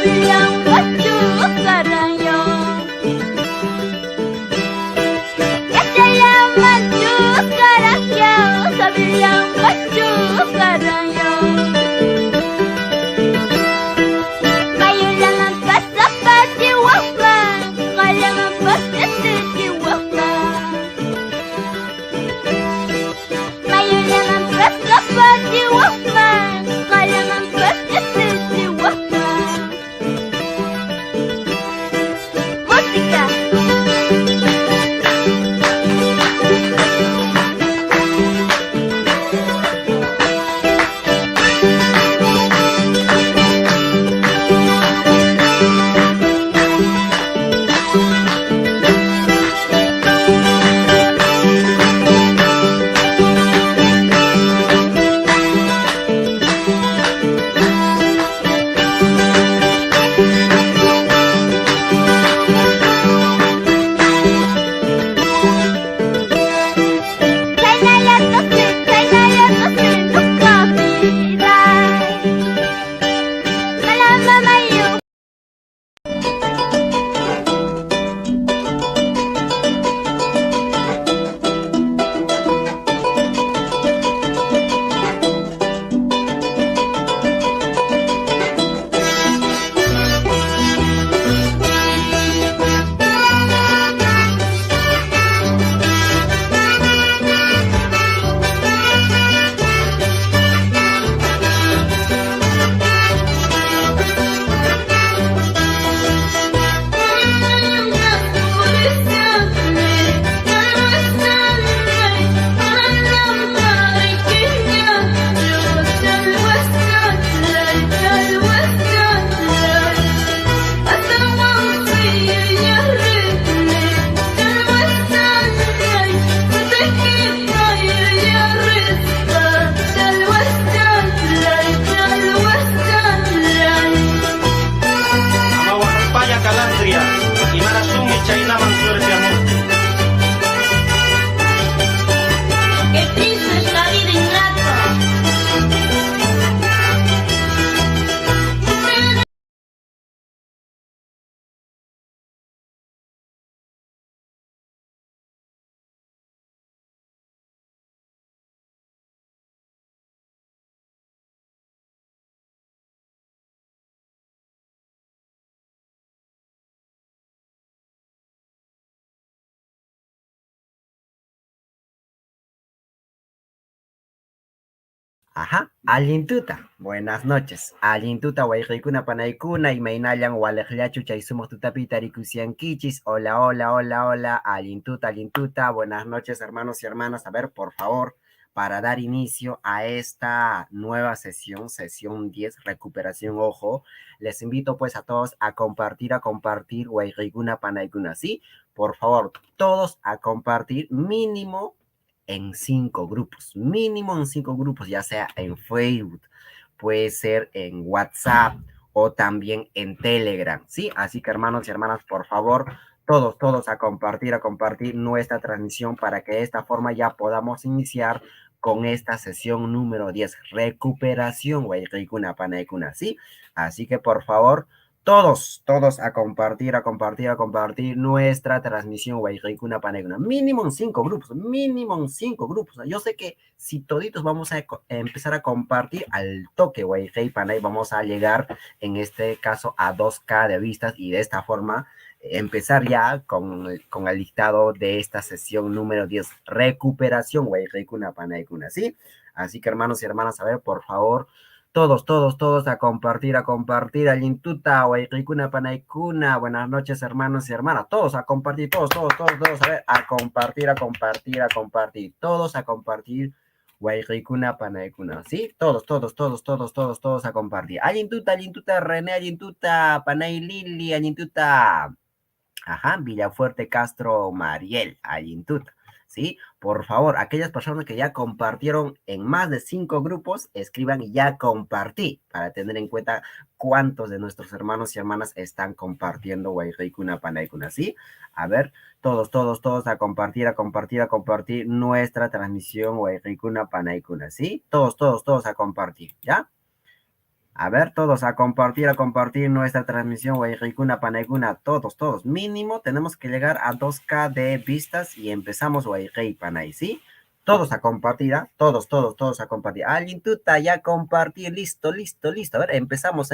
bilang baju sekarang yo. Saya maju sekarang yo, saya bilang baju sekarang yo. Kayu jangan kasar di wafa, kalau membas di wafa. Kayu jangan kasar di wafa, kalau membas di wafa. Música. Qué triste es la vida ingrata. Ajá, Allintuta. Buenas noches. Allintuta wayqaykuna panaykuna imaynayan waleqllachu chay sumaq tutapi tarikusiankichis. Hola, hola, hola, hola. Allintuta, Allintuta. Buenas noches, hermanos y hermanas. A ver, por favor, para dar inicio a esta nueva sesión, sesión 10, recuperación, ojo, les invito pues a todos a compartir wayqaykuna panaykuna, ¿sí? Por favor, todos a compartir mínimo en 5 grupos, mínimo en 5 grupos, ya sea en Facebook, puede ser en WhatsApp o también en Telegram, ¿sí? Así que hermanos y hermanas, por favor, todos a compartir nuestra transmisión para que de esta forma ya podamos iniciar con esta sesión número 10, recuperación, Wayqaykuna Panaykuna, ¿sí? Así que por favor, todos a compartir nuestra transmisión, Wayqaykuna Panaykuna. Mínimo en 5 grupos, mínimo en 5 grupos. Yo sé que si toditos vamos a empezar a compartir al toque, Wayqay Panay, vamos a llegar en este caso a 2K de vistas y de esta forma empezar ya con el dictado de esta sesión número 10, recuperación, Wayqaykuna Panaykuna, ¿sí? Así que hermanos y hermanas, a ver, por favor, todos a compartir, Allintuta, Wayqaykuna Panaykuna, buenas noches, hermanos y hermanas, todos a compartir, todos, a ver, a compartir, todos a compartir, Wayqaykuna Panaykuna, ¿sí? Todos a compartir. Allintuta, René, Allintuta, Panay Lili, Allintuta, ajá, Villafuerte, Castro, Mariel, Allintuta. ¿Sí? Por favor, aquellas personas que ya compartieron en más de 5 grupos, escriban ya compartí, para tener en cuenta cuántos de nuestros hermanos y hermanas están compartiendo Wayqaykuna Panaykuna, ¿sí? A ver, todos a compartir nuestra transmisión Wayqaykuna Panaykuna, ¿sí? Todos a compartir, ¿ya? A ver, todos a compartir nuestra transmisión, Guayquicuna, Panaicuna, todos. Mínimo tenemos que llegar a 2K de vistas y empezamos, Guayquí, Panay, ¿sí? Todos a compartir, ¿ah? Todos a compartir. Alguien tuta ya compartir, listo. A ver, empezamos.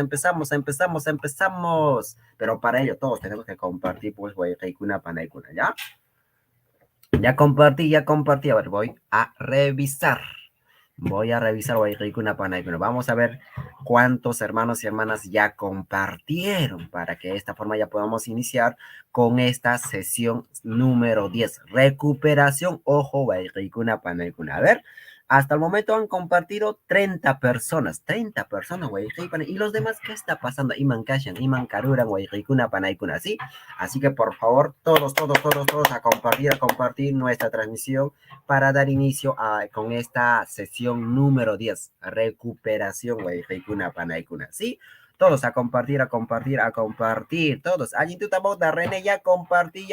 Pero para ello todos tenemos que compartir, pues, Guayquicuna, Panaicuna, ¿ya? Ya compartí. A ver, voy a revisar. Guayquicuna, Panaicuna. Vamos a ver cuántos hermanos y hermanas ya compartieron para que de esta forma ya podamos iniciar con esta sesión número 10. Recuperación, ojo, Guayquicuna, Panaicuna. A ver, hasta el momento han compartido 30 personas, Guayquicuna. ¿Y los demás qué está pasando? Iman Kashan, Iman Karura, Guayquicuna, Panaicuna, ¿sí? Así que por favor, todos a compartir nuestra transmisión para dar inicio con esta sesión número 10, recuperación, Guayquicuna, Panaicuna, ¿sí? Todos a compartir, todos. Allí tú también, René, ya compartí.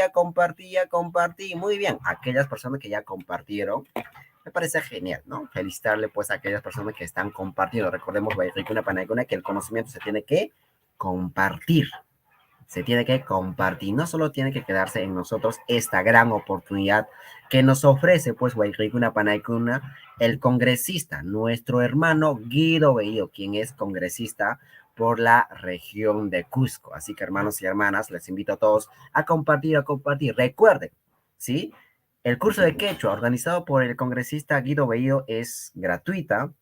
Muy bien, aquellas personas que ya compartieron, me parece genial, ¿no? Felicitarle pues a aquellas personas que están compartiendo. Recordemos, Guayquicuna, Panaicuna, que el conocimiento se tiene que compartir. No solo tiene que quedarse en nosotros esta gran oportunidad que nos ofrece, pues, Guayquicuna, Panaicuna, el congresista, nuestro hermano Guido Bellido, quien es congresista por la región de Cusco. Así que, hermanos y hermanas, les invito a todos a compartir. Recuerden, ¿sí? El curso de quechua organizado por el congresista Guido Bellido es gratuita.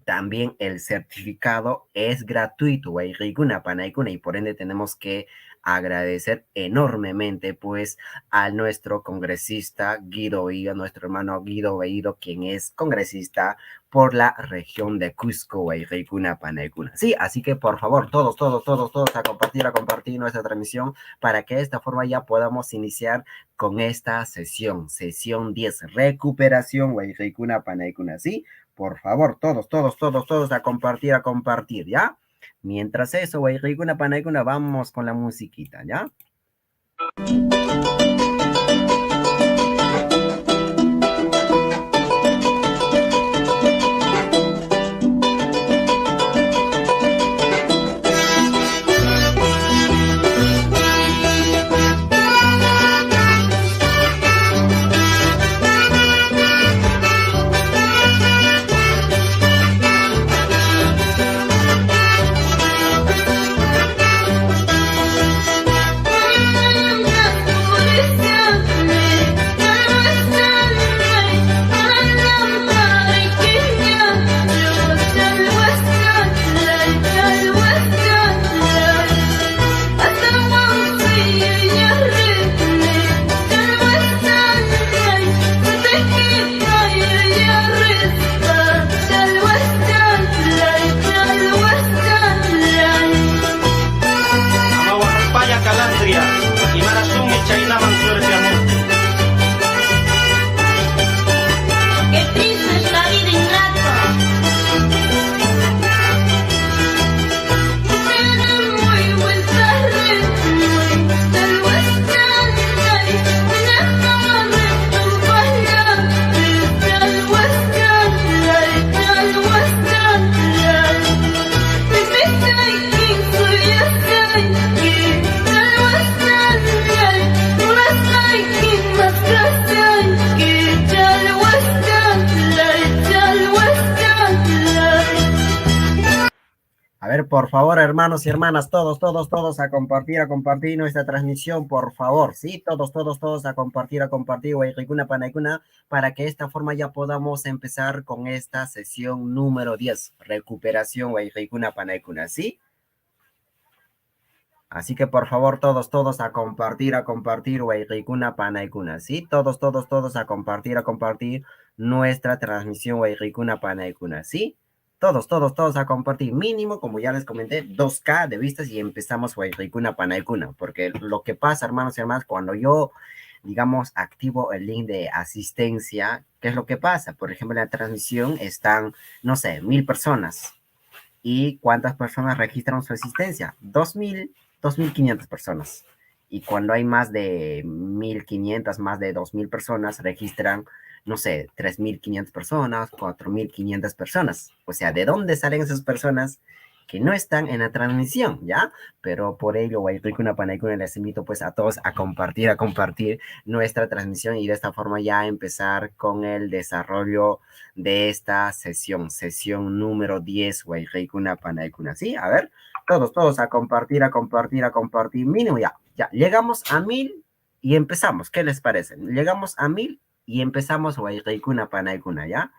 También el certificado es gratuito, Guayquicuna, Panaicuna, y por ende tenemos que agradecer enormemente pues a nuestro congresista Guido Bellido, nuestro hermano Guido Bellido, quien es congresista por la región de Cusco, Guayquicuna, Panaicuna. Sí, así que por favor, todos a compartir nuestra transmisión para que de esta forma ya podamos iniciar con esta sesión 10, recuperación, Guayquicuna, Panaicuna, ¿sí? Por favor, todos a compartir, ¿ya? Mientras eso, Guayquicuna, Panaicuna, vamos con la musiquita, ¿ya? Qué triste esta vida ingrata. A ver, por favor, hermanos y hermanas, todos a compartir nuestra transmisión, por favor, ¿sí? Todos a compartir, Guayquicuna, Panaicuna, para que de esta forma ya podamos empezar con esta sesión número 10, recuperación, Guayquicuna, Panaicuna, ¿sí? Así que, por favor, todos a compartir, Guayquicuna, Panaicuna, ¿sí? Todos a compartir nuestra transmisión, Guayquicuna, Panaicuna, ¿sí? Todos a compartir. Mínimo, como ya les comenté, 2K de vistas y empezamos Guayquicuna, Panaicuna. Porque lo que pasa, hermanos y hermanas, cuando yo, digamos, activo el link de asistencia, ¿qué es lo que pasa? Por ejemplo, en la transmisión están, no sé, 1000 personas. ¿Y cuántas personas registran su asistencia? 2500 personas. Y cuando hay más de 1500, más de 2000 personas, registran, no sé, 3500 personas, 4500 personas. O sea, ¿de dónde salen esas personas que no están en la transmisión, ¿ya? Pero por ello, Guayquicuna Panaicuna, les invito pues a todos a compartir nuestra transmisión y de esta forma ya empezar con el desarrollo de esta sesión número 10, Guayquicuna Panaicuna, ¿sí? A ver, todos a compartir, mínimo ya, llegamos a 1000 y empezamos, ¿qué les parece? Llegamos a 1000 y empezamos, Guayquicuna Panaicuna, ¿ya?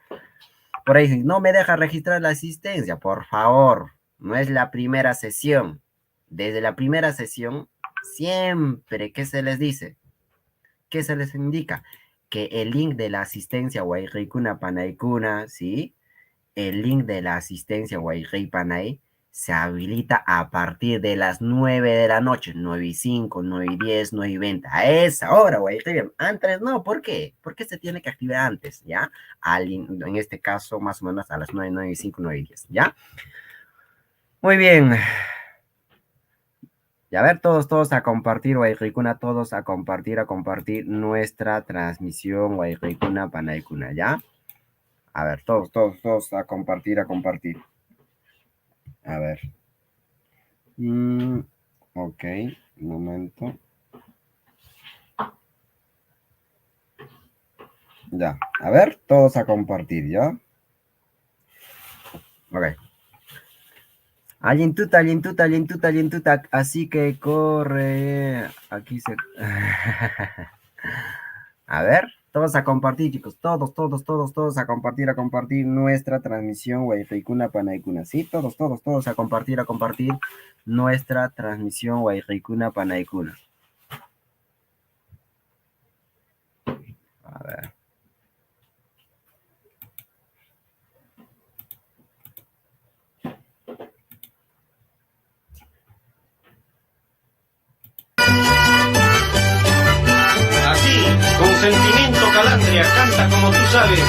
Por ahí, no me deja registrar la asistencia, por favor. No es la primera sesión. Desde la primera sesión, siempre, ¿qué se les dice? ¿Qué se les indica? Que el link de la asistencia Guayquicuna Panaicuna, ¿sí? El link de la asistencia Guayquí Panay se habilita a partir de las 9 de la noche, 9:05, 9:10, 9:20. A esa hora, Guayquí. Antes no, ¿por qué? Porque se tiene que activar antes, ¿ya? En este caso, más o menos a las 9, 9:05, 9:10, ¿ya? Muy bien. Y a ver, todos a compartir, Guayquicuna, todos a compartir nuestra transmisión, Guayquicuna Panaicuna, ¿ya? A ver, todos a compartir. A ver. Ok, un momento. Ya, a ver, todos a compartir, ¿ya? Ok. Alientuta, así que corre. Aquí se... A ver, todos a compartir, chicos, todos a compartir nuestra transmisión, Guayquicuna Panaicuna, ¿sí? Todos a compartir nuestra transmisión, Guayquicuna Panaicuna. A ver. Así, con sentimiento Calandria canta como tú sabes.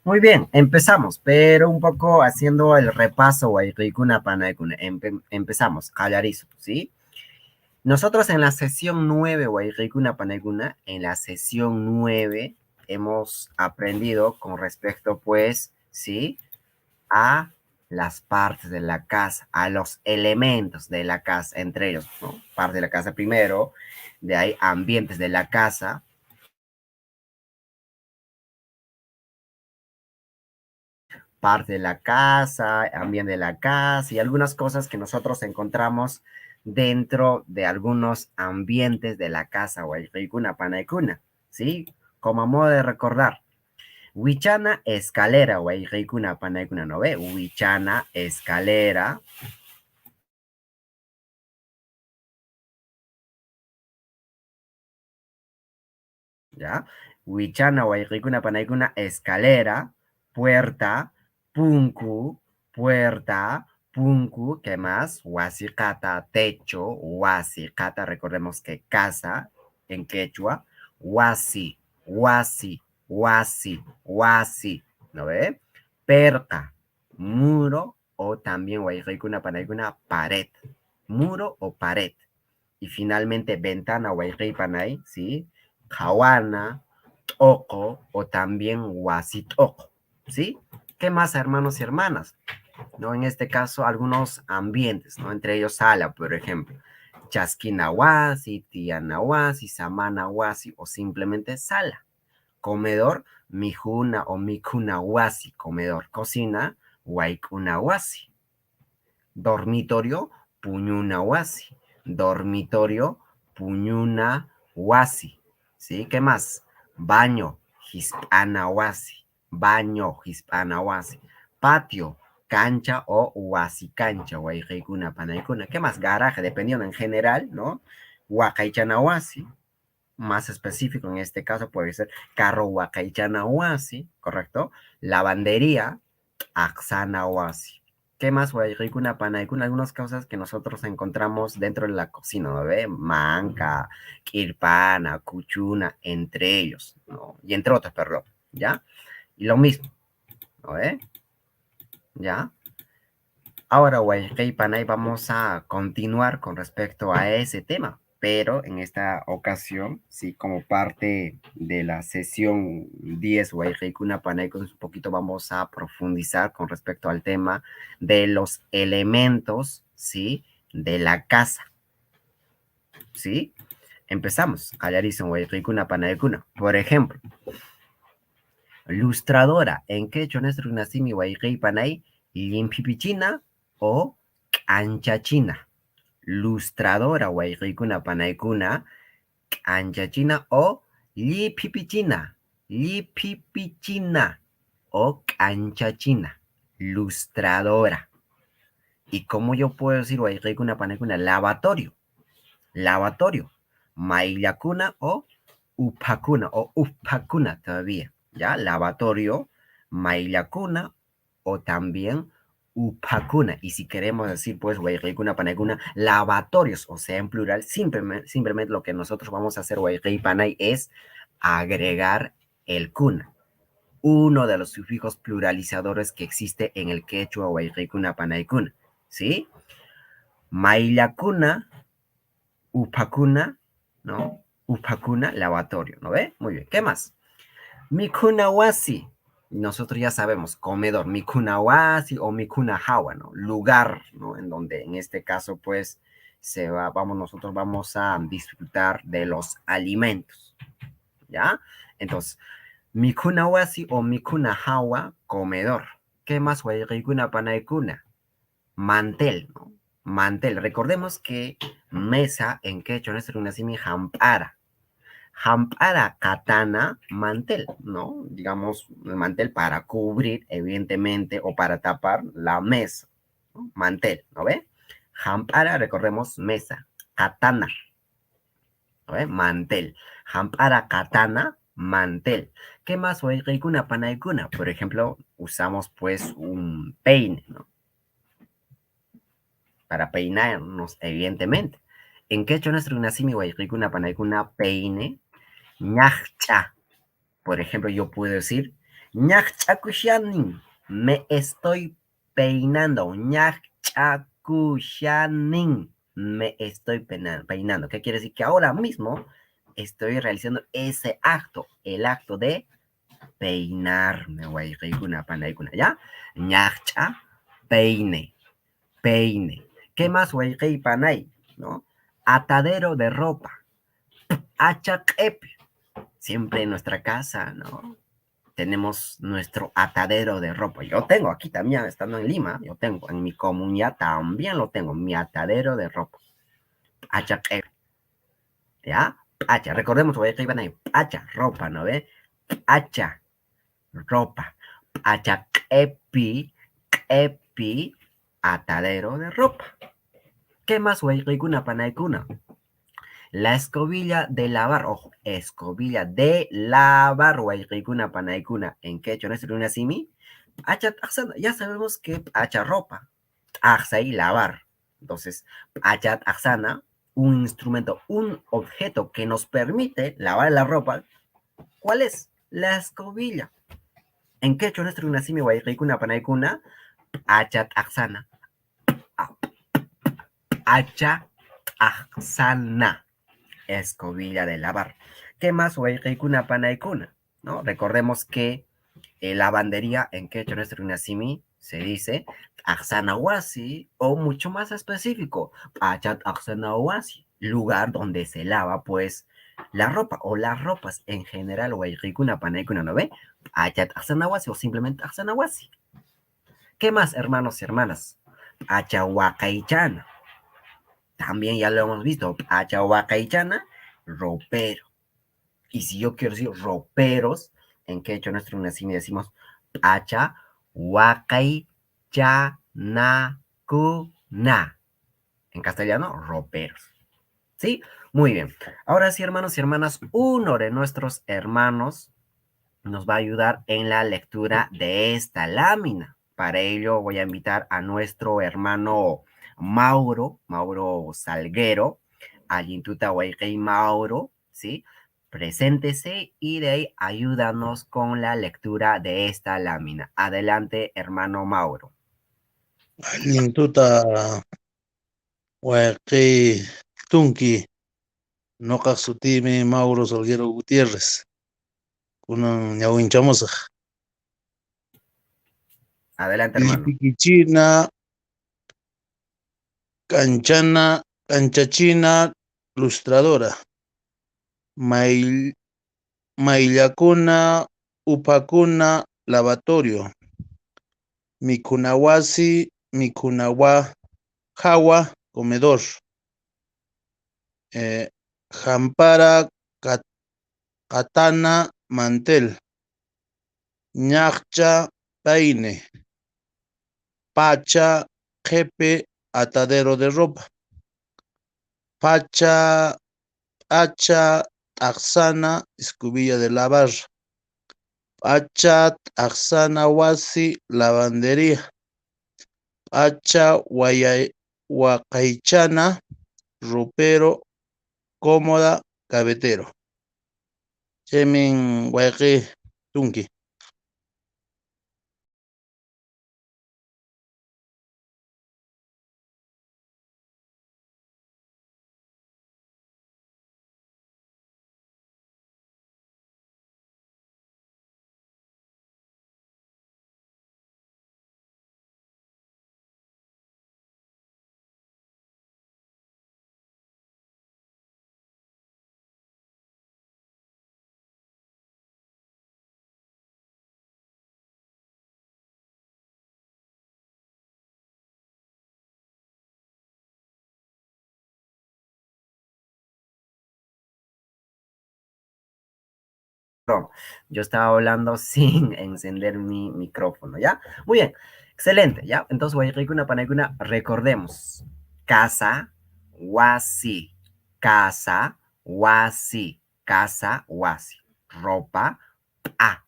Muy bien, empezamos, pero un poco haciendo el repaso, Guayquicuna Panaicuna. Empezamos, Callarizo, ¿sí? Nosotros en la sesión 9, Guayquicuna Panaicuna, en la sesión 9 hemos aprendido con respecto, pues, ¿sí? A las partes de la casa, a los elementos de la casa, entre ellos, ¿no? Parte de la casa primero, de ahí ambientes de la casa, parte de la casa, ambiente de la casa y algunas cosas que nosotros encontramos dentro de algunos ambientes de la casa Guayquicuna Panaicuna, ¿sí? Como a modo de recordar, Huichana, escalera, Guayquicuna Panaicuna, ¿no ve? Huichana, escalera. ¿Ya? Huichana, Guayquicuna Panaicuna, escalera, puerta, punku, puerta, punku, ¿qué más? Huasicata, techo, huasicata, recordemos que casa en quechua, huasi, ¿no ve? Perca, muro o también Guayquicuna Panaicuna, pared, muro o pared. Y finalmente ventana, Guayquí Panay, ¿sí? Cahuana, Oco o también Huasitoco, ¿sí? ¿Qué más, hermanos y hermanas? ¿no? En este caso, algunos ambientes, ¿no? Entre ellos sala, por ejemplo. Chasquinahuasi, tianahuasi, samanahuasi o simplemente sala. Comedor, mijuna o mikunahuasi, comedor. Cocina, waikunahuasi. Dormitorio, puñunahuasi. Dormitorio, puñunahuasi. ¿Sí? ¿Qué más? Baño, hispanahuasi. Baño, hispanahuasi. Patio, cancha o huasi cancha, guaycaicuna, panaicuna. ¿Qué más? Garaje, dependiendo en general, ¿no? Huacaichanahuasi. Más específico en este caso puede ser carro huacaichanahuasi, ¿correcto? Lavandería, axanahuasi. ¿Qué más? Guaycaicuna, panaicuna, algunas cosas que nosotros encontramos dentro de la cocina, ¿no ve? Manca, kirpana, cuchuna, entre ellos, ¿no? Y entre otros, perdón, ¿ya? Y lo mismo, ¿no ve? ¿Ya? Ahora, Guayquey Panay, vamos a continuar con respecto a ese tema, pero en esta ocasión, sí, como parte de la sesión 10 Guayquey Kuna Panay, con un poquito vamos a profundizar con respecto al tema de los elementos, sí, de la casa, sí. Empezamos. Callarison Guayquey Kuna Panay Kuna. Por ejemplo, lustradora, en quechua nuestro nacimi Guayquey Panay, limpipichina o anchachina. Lustradora wayqaykuna panaykuna anchachina o lipipichina. Lipipichina o anchachina. Lustradora. Y como yo puedo decir wayqaykuna panaykuna lavatorio. Lavatorio. Maillacuna o upacuna todavía. ¿Ya? Lavatorio, maillacuna o también upacuna. Y si queremos decir, pues, wayqaykuna panaykuna, lavatorios, o sea, en plural, simplemente lo que nosotros vamos a hacer, wayqay panay, es agregar el kuna, uno de los sufijos pluralizadores que existe en el quechua wayqaykuna panaykuna. ¿Sí? Maillacuna, upacuna, ¿no? Upacuna, lavatorio, ¿no ve? Muy bien. ¿Qué más? Mikunawasi. Nosotros ya sabemos, comedor, mikunawasi o mikunahawa, ¿no? Lugar, ¿no? En donde en este caso, pues, nosotros vamos a disfrutar de los alimentos, ¿ya? Entonces, mikunawasi o mikunahawa, comedor. ¿Qué más? Wayqaykuna panaykuna. Mantel, ¿no? Mantel. Recordemos que mesa en quechua no es una simi hampara. Hampara katana, mantel, ¿no? Digamos, el mantel para cubrir, evidentemente, o para tapar la mesa, ¿no? Mantel, ¿no ve? Hampara, recordemos, mesa. Katana, ¿no ve? Mantel. Hampara katana, mantel. ¿Qué más? Una panaikuna. Por ejemplo, usamos pues un peine, ¿no? Para peinarnos, evidentemente. En quechua nuestro nacimi una panaikuna peine, ñachcha. Por ejemplo, yo puedo decir, ñachchakushanin, me estoy peinando. Ñachchakushanin, me estoy peinando. ¿Qué quiere decir? Que ahora mismo estoy realizando ese acto, el acto de peinarme, guayqaykuna, panaykuna, ¿ya? Ñachcha, peine, peine. ¿Qué más, guayqay, panay? ¿No? Atadero de ropa. Achaqepi. Siempre en nuestra casa, ¿no? Tenemos nuestro atadero de ropa. Yo tengo aquí también, estando en Lima, yo tengo, en mi comunidad también lo tengo, mi atadero de ropa. Achaqepi. ¿Ya? Hacha, recordemos, voy a escribir ahí. Hacha, ropa, ¿no ve? Hacha, ropa. Hacha, epi, atadero de ropa. ¿Qué más, güey? Rikuna, panaikuna. La escobilla de lavar, ojo, escobilla de lavar, güey, rikuna, panaikuna. ¿En qué hecho? ¿No es una simi? Hacha, ya sabemos que hacha ropa. Hacha y lavar. Entonces, hacha, axana, un instrumento, un objeto que nos permite lavar la ropa. ¿Cuál es? La escobilla. ¿En qué hecho nuestro unasimi guayricuna panaykuna? Achat axana. Achat axana. Escobilla de lavar. ¿Qué más panaykuna? ¿No? Recordemos que lavandería en quechua nuestro unasimi se dice Axanawasi, o mucho más específico, Pachat Axanawasi, lugar donde se lava pues la ropa o las ropas en general, o el rikuna panaikuna, ¿no ve? Pachat Axanawasi o simplemente Axanawasi. ¿Qué más, hermanos y hermanas? Achahuacaichana. También ya lo hemos visto. Achahuacaichana, ropero. Y si yo quiero decir roperos, en quechua nuestro nacimiento decimos Achahuacaichana. En castellano, roperos. ¿Sí? Muy bien. Ahora sí, hermanos y hermanas, uno de nuestros hermanos nos va a ayudar en la lectura de esta lámina. Para ello voy a invitar a nuestro hermano Mauro Salguero, Ayintuta Huayquey Mauro, ¿sí? Preséntese y de ahí ayúdanos con la lectura de esta lámina. Adelante, hermano Mauro. Allintuta wayqiy tunki noqaq sutiymi Mauro Salguero Gutiérrez kunan ñawinchamusaq Adelante, hermano. Llipikichina kanchachina lustradora mayllakuna upakuna lavatorio mikunawasi mikunawajawa comedor hampara katana mantel ñaqcha paine pacha jepe atadero de ropa pacha taxana escobilla de lavar pacha taxana wasi lavandería pacha wakaychana ropero cómoda cabetero chemin wayqi tunki Yo estaba hablando sin encender mi micrófono, ¿ya? Muy bien, excelente, ¿ya? Entonces, Guayquicuna, Panaicuna, recordemos. Casa, wasi. Casa, wasi. Casa, wasi. Ropa, a,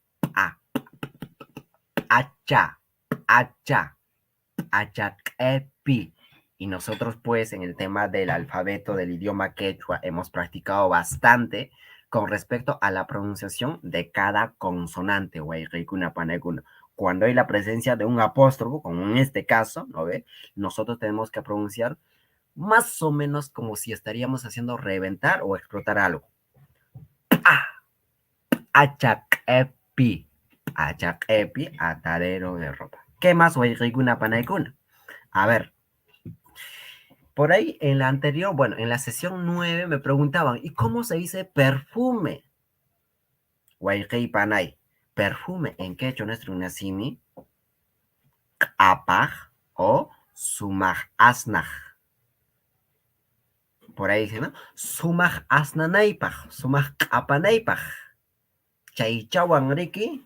hacha, hachakepi. Y nosotros, pues, en el tema del alfabeto del idioma quechua, hemos practicado bastante con respecto a la pronunciación de cada consonante, Guayquicuna, Panecuna. Cuando hay la presencia de un apóstrofo, como en este caso, ¿no ve? Nosotros tenemos que pronunciar más o menos como si estaríamos haciendo reventar o explotar algo. Achakepi. Achakepi, atadero de ropa. ¿Qué más, Guayquicuna, Panecuna? A ver, por ahí en la anterior, bueno, en la sesión 9 me preguntaban, ¿y cómo se dice perfume? Guayquey Panay. Perfume en quechua nuestro nacimi, apaj o sumaj asnaj. Por ahí dice, ¿no? Sumaj asnanaipaj, sumaj apanaipaj. Chaychawan riki,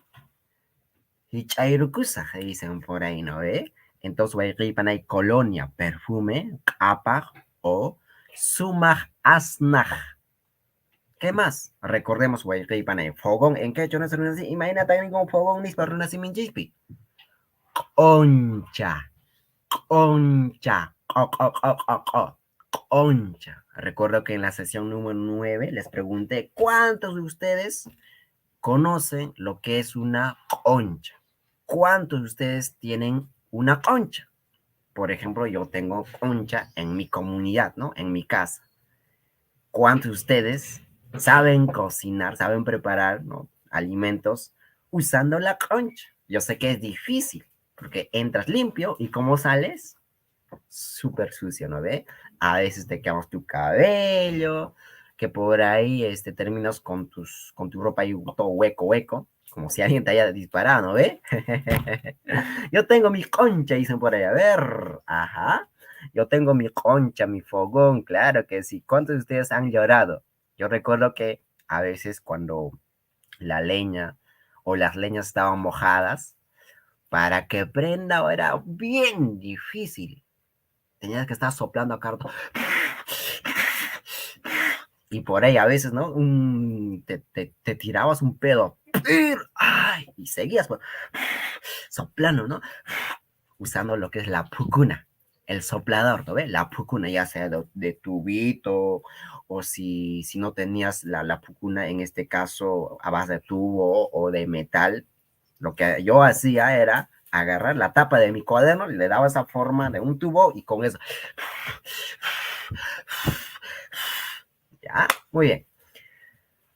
hichayrukusaj, dicen por ahí, ¿no ve? Entonces, Guayquey Panay, colonia, perfume, apaj o sumaj asnaj. ¿Qué más? Recordemos, Guayquey Panay, fogón en quechua nuestro nacimi. Imagina también como fogón nispa runasiminjispi. Concha, concha, concha. Recuerdo que en la sesión número 9 les pregunté cuántos de ustedes conocen lo que es una concha. ¿Cuántos de ustedes tienen una concha? Por ejemplo, yo tengo concha en mi comunidad, ¿no? En mi casa. ¿Cuántos de ustedes saben cocinar, saben preparar, ¿no? Alimentos usando la concha? Yo sé que es difícil, Porque entras limpio y ¿cómo sales? Súper sucio, ¿no ve? A veces te quemas tu cabello, que por ahí terminas con tu ropa ahí todo hueco, hueco, como si alguien te haya disparado, ¿no ve? Yo tengo mi concha, dicen por ahí, a ver, ajá. Yo tengo mi concha, mi fogón, claro que sí. ¿Cuántos de ustedes han llorado? Yo recuerdo que a veces cuando la leña o las leñas estaban mojadas, para que prenda era bien difícil. Tenías que estar soplando acá. Y por ahí a veces, ¿no? Te tirabas un pedo. ¡Ay! Y seguías pues, soplando, ¿no? Usando lo que es la pucuna, el soplador, ¿no ves? La pucuna, ya sea de tubito, o si no tenías la pucuna, en este caso, a base de tubo o de metal, lo que yo hacía era agarrar la tapa de mi cuaderno, le daba esa forma de un tubo y con eso. Ya, muy bien.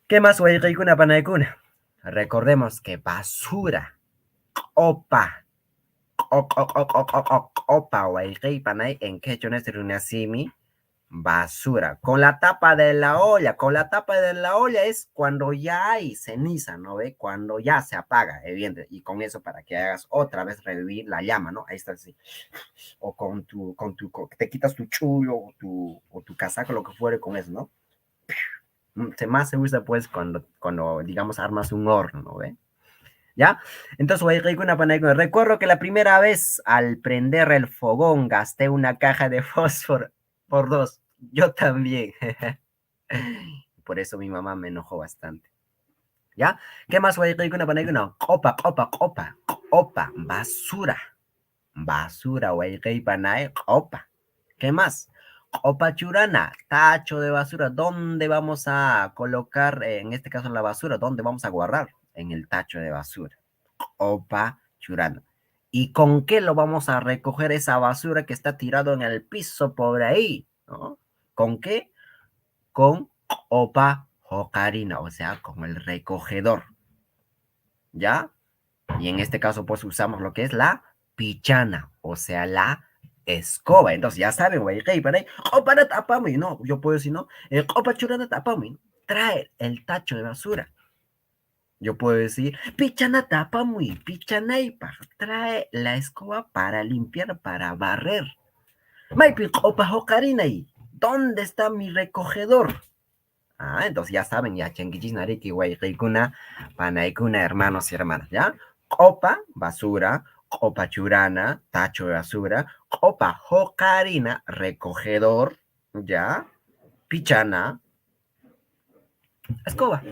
¿Qué más, güey? Una panaycuna. Recordemos que basura, opa, opa, güey, panay, en quechua no es runasimi, basura. Con la tapa de la olla, con la tapa de la olla es cuando ya hay ceniza, ¿no ve? Cuando ya se apaga, evidente. Y con eso para que hagas otra vez revivir la llama, ¿no? Ahí está así. O te quitas tu chulo o tu casaco, lo que fuere con eso, ¿no? Más se usa pues cuando digamos armas un horno, ¿no ve? ¿Ya? Entonces, recuerdo que la primera vez al prender el fogón gasté una caja de fósforo por dos. Yo también. Por eso mi mamá me enojó bastante. ¿Ya? ¿Qué más, Copa, copa, copa, copa, basura. Basura, copa. ¿Qué más? Copa churana, tacho de basura. ¿Dónde vamos a colocar, en este caso, la basura? ¿Dónde vamos a guardar? En el tacho de basura. Opa churana. ¿Y con qué lo vamos a recoger esa basura que está tirado en el piso por ahí? ¿No? ¿Con qué? Con opa jocarina, o sea, con el recogedor. ¿Ya? Y en este caso, pues usamos lo que es la pichana, o sea, la escoba. Entonces, ya saben, güey, para ahí, para tapame, no, yo puedo decir, no, opa churana tapame, trae el tacho de basura. Yo puedo decir, pichana tapa muy, pichana y trae la escoba para limpiar, para barrer. Maipi, opa jocarina y, ¿dónde está mi recogedor? Ah, entonces ya saben, ya chenguichis nariki, guayquicuna, panaicuna, hermanos y hermanas, ¿ya? Copa, basura, copa churana, tacho de basura, copa jocarina, recogedor, ¿ya? Pichana, escoba.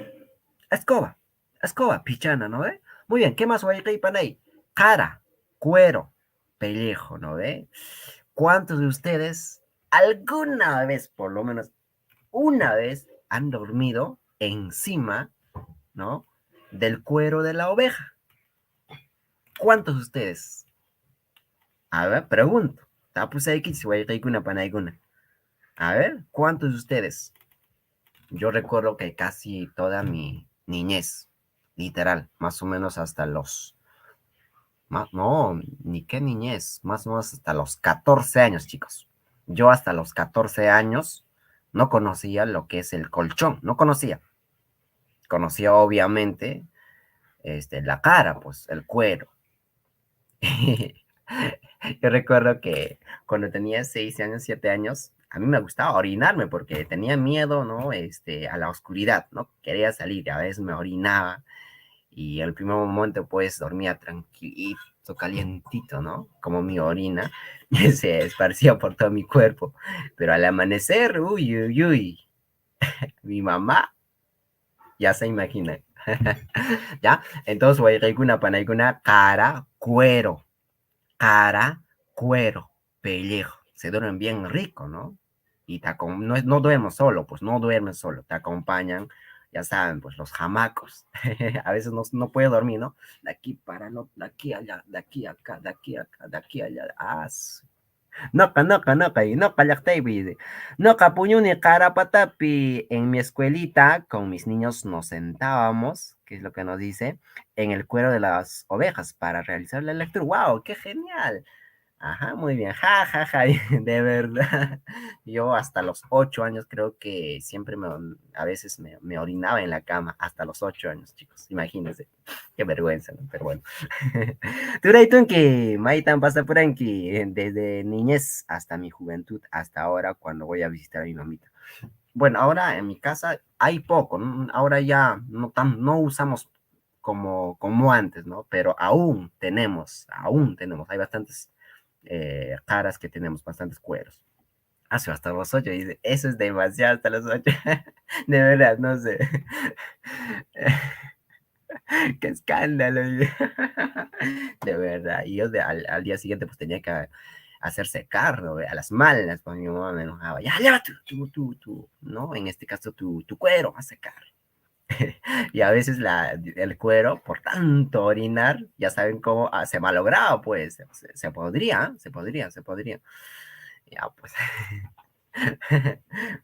Escoba, escoba, pichana, ¿no ve? Muy bien, ¿qué más hay ahí, panay? Cara, cuero, pellejo, ¿no ve? ¿Cuántos de ustedes alguna vez, por lo menos una vez, han dormido encima, ¿no? Del cuero de la oveja? ¿Cuántos de ustedes? A ver, pregunto. A ver, ¿cuántos de ustedes? Yo recuerdo que casi toda mi niñez, literal, más o menos hasta los no, ni qué niñez, más o menos hasta los 14 años, chicos. Yo hasta los 14 años no conocía lo que es el colchón, no conocía. Conocía obviamente la cara, pues el cuero. Yo recuerdo que cuando tenía 6 años, 7 años, a mí me gustaba orinarme porque tenía miedo, ¿no? A la oscuridad, ¿no? Quería salir, a veces me orinaba y al primer momento pues dormía tranquilito, calientito, ¿no? Como mi orina, y se esparcía por todo mi cuerpo. Pero al amanecer, uy, uy, uy, mi mamá ya se imagina. ¿Ya? Entonces, voy a una panaicuna, cara, cuero, pellejo. Se duermen bien rico, ¿no? Y no duermes solo, pues no duermes solo, te acompañan, ya saben, pues los jamacos. A veces no puede dormir, ¿no? De aquí para, no, de aquí allá, de aquí acá, de aquí acá, de aquí allá. Noca llaqtaypi. Noca puñuni qarapatapi en mi escuelita con mis niños nos sentábamos, que es lo que nos dice, en el cuero de las ovejas para realizar la lectura. ¡Wow! ¡Qué genial! Ajá, muy bien. Ja, ja, ja. De verdad. Yo hasta los 8 años creo que siempre a veces me orinaba en la cama. Hasta los 8 años, chicos. Imagínense. Qué vergüenza, ¿no? Pero bueno. Turaitunki, Maitan Pasapuranki, desde niñez hasta mi juventud, hasta ahora cuando voy a visitar a mi mamita. Bueno, ahora en mi casa hay poco, ¿no? Ahora ya no usamos como antes, ¿no? Pero aún tenemos, hay bastantes caras que tenemos, bastantes cueros. Hasta los 8, dice, eso es demasiado hasta los 8. De verdad, no sé. Qué escándalo. De verdad. Y yo al día siguiente pues tenía que hacer secar, ¿no? A las malas, pues mi mamá me enojaba. Ya, lleva tú, ¿no? En este caso tu cuero a secar. Y a veces el cuero, por tanto orinar, ya saben cómo se malograba, pues. Se podría. Ya, pues.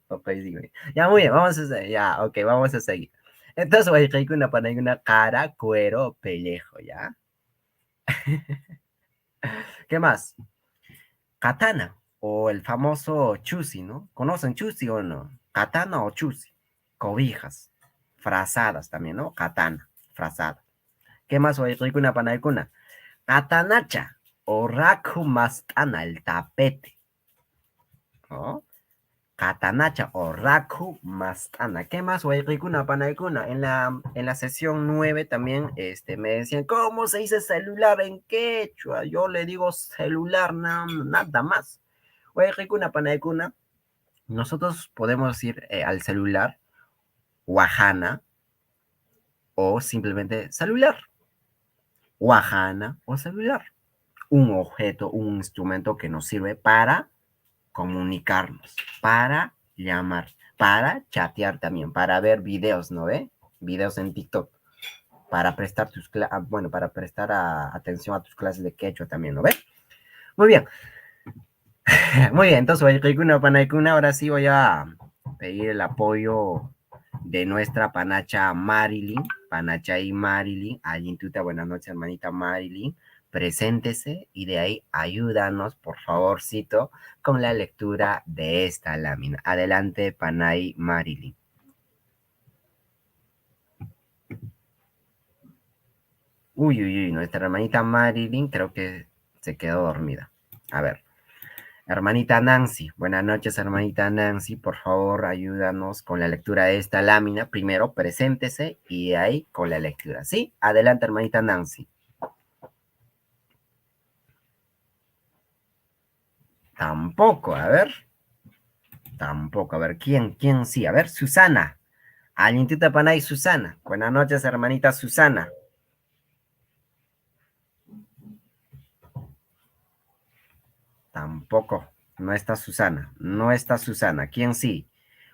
Ok, digo. Ya, muy bien, vamos a seguir. Ya, ok, vamos a seguir. Entonces, voy a una para una cara, cuero, pellejo, ¿ya? ¿Qué más? Katana o el famoso chuzi, ¿no? ¿Conocen chuzi o no? Katana o chuzi. Cobijas, frazadas también, ¿no? Katana, frazada. ¿Qué más voy a una para una? Katanacha o raku mastana, el tapete, ¿no? Katanacha o Raku Mastana. ¿Qué más? Wayrikuna, Panaykuna. En la sesión 9 también me decían, ¿cómo se dice celular en quechua? Yo le digo celular, nada más. Wayrikuna, Panaykuna. Nosotros podemos decir al celular Wahana o simplemente celular. Wahana o celular. Un objeto, un instrumento que nos sirve para comunicarnos, para llamar, para chatear también, para ver videos, ¿no ve? Videos en TikTok, para prestar para prestar atención a tus clases de quechua también, ¿no ve? Muy bien, muy bien, entonces, Wayqaykuna, Panaykuna, ahora sí voy a pedir el apoyo de nuestra panacha Marilyn, panacha y Marilyn, Ayintuta, buenas noches, hermanita Marilyn, preséntese y de ahí ayúdanos, por favorcito, con la lectura de esta lámina. Adelante, Panay Marilyn. Uy, nuestra hermanita Marilyn creo que se quedó dormida. A ver. Hermanita Nancy, buenas noches, hermanita Nancy. Por favor, ayúdanos con la lectura de esta lámina. Primero, preséntese y ahí con la lectura. ¿Sí? Adelante, hermanita Nancy. Tampoco, a ver. Tampoco, a ver, ¿quién sí? A ver, Susana. Alintita Panay, Susana. Buenas noches, hermanita Susana. Tampoco. No está Susana. No está Susana. ¿Quién sí?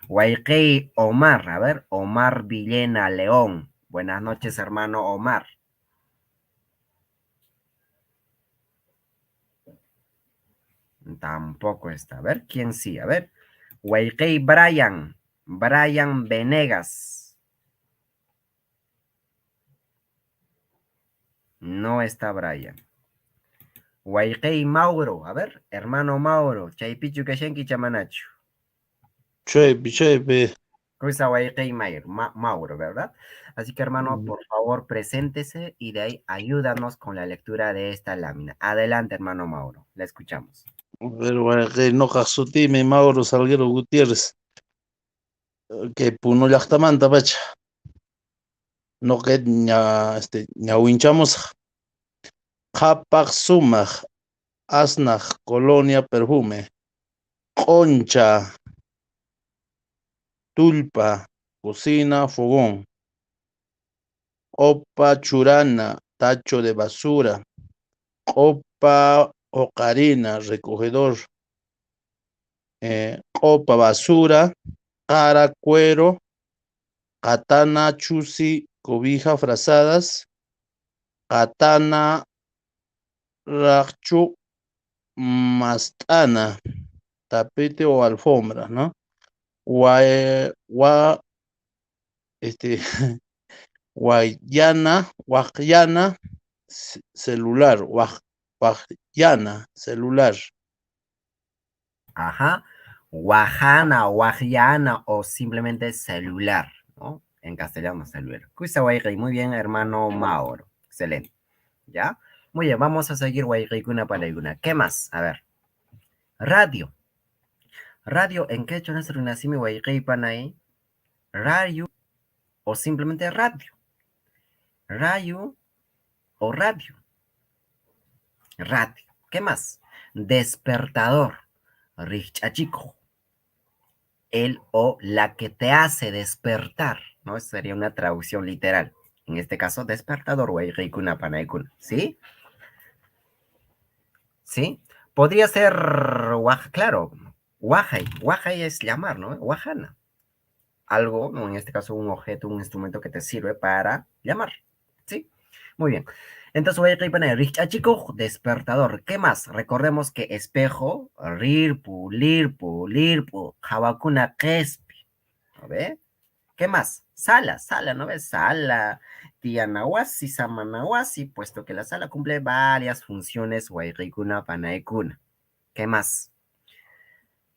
Guayquey Omar. A ver, Omar Villena León. Buenas noches, hermano Omar. Tampoco está. A ver, ¿quién sí? A ver. Guayquey Brian. Brian Venegas. No está Brian. Guayquey Mauro. A ver, hermano Mauro. Chaypichu Kashenki Chamanachu. Chepe. Cruza Guayquey Mauro, ¿verdad? Así que, hermano, por favor, preséntese y de ahí ayúdanos con la lectura de esta lámina. Adelante, hermano Mauro. La escuchamos. Pero bueno, que no casutime Mauro Salguero Gutiérrez, que puno llaqtamanta pacha. No que ña winchamos qhapaq sumaq asnaq colonia perfume concha tulpa cocina fogón opa churana tacho de basura opa ocarina recogedor opa basura cara cuero katana chusi cobija frazadas katana rachu mastana, tapete o alfombra, ¿no? Gua, gua- este, guayana, celular, guayana, celular. Ajá. Guajana, guajiana o simplemente celular, ¿no? En castellano, celular. Kuisa Wairei, muy bien, hermano Mauro. Excelente. ¿Ya? Muy bien, vamos a seguir Wairei para alguna. ¿Qué más? A ver. Radio. Radio, ¿en qué chona runasimi Wairei panay? Radio o simplemente radio. Radio o radio. Radio. ¿Qué más? Despertador. Richachiko. El o la que te hace despertar, ¿no? Esa sería una traducción literal. En este caso, despertador, güey, rikuna panaikuna. ¿Sí? ¿Sí? Podría ser, claro, wajay. Wajay es llamar, ¿no? Wajana. Algo, ¿no? En este caso, un objeto, un instrumento que te sirve para llamar. ¿Sí? Muy bien. Entonces voy a poner chico, despertador. ¿Qué más? Recordemos que espejo, rirpu, lirpu, lirpu, jabakuna, kespi. ¿No ve? ¿Qué más? Sala, ¿no ves? Sala, tianahuasi, samanahuasi, puesto que la sala cumple varias funciones, wairikuna, panaikuna. ¿Qué más?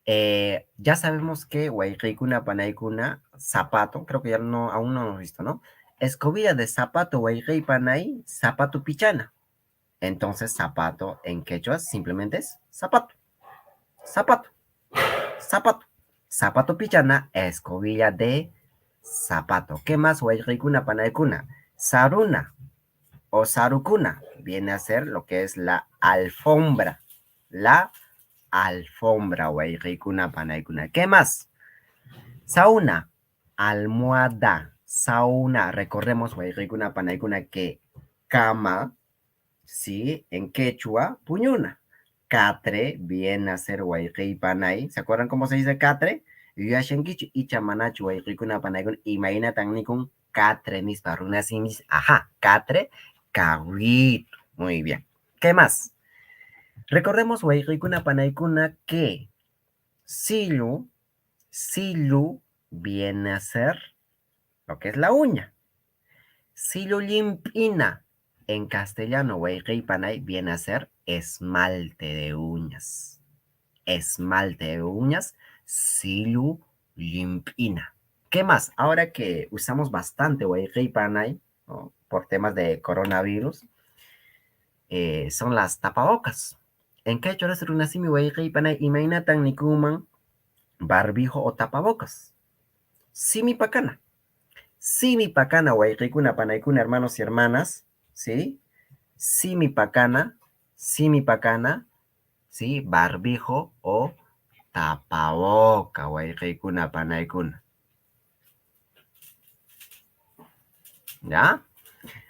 Ya sabemos que wairikuna, panaikuna, zapato, creo que ya no, aún no hemos visto, ¿no? Escobilla de zapato, wairei panay, zapato pichana. Entonces, zapato en quechua simplemente es zapato, zapato, zapato. Zapato pichana, escobilla de zapato. ¿Qué más? Wairikuna, panaikuna. Saruna o sarukuna viene a ser lo que es la alfombra. La alfombra, wairikuna, panaikuna. ¿Qué más? Sauna, almohada. Sauna, recordemos, wairikuna, panaikuna, que cama, ¿sí? En quechua, puñuna. Catre viene a ser wairei panay. ¿Se acuerdan cómo se dice catre? Yuyashenkichu y chamanachu wairikuna panaykun imainatan nikun catre nispa runasimis. Ajá, catre, kawito. Muy bien. ¿Qué más? Recordemos wairikuna panaykuna que silu, silu viene a ser lo que es la uña. Silu limpina. En castellano, Weirei Panay viene a ser esmalte de uñas. Esmalte de uñas, silu limpina. ¿Qué más? Ahora que usamos bastante Weirei Panay, ¿no? Por temas de coronavirus, son las tapabocas. ¿En qué choras runasimi Weirei Panay imainatan nikuman barbijo o tapabocas? Simi pacana. Simi pacana, Weirikuna panaykuna, hermanos y hermanas, ¿sí? Simi pacana, ¿sí? Barbijo o tapaboca, wayrikuna panaykuna. ¿Ya?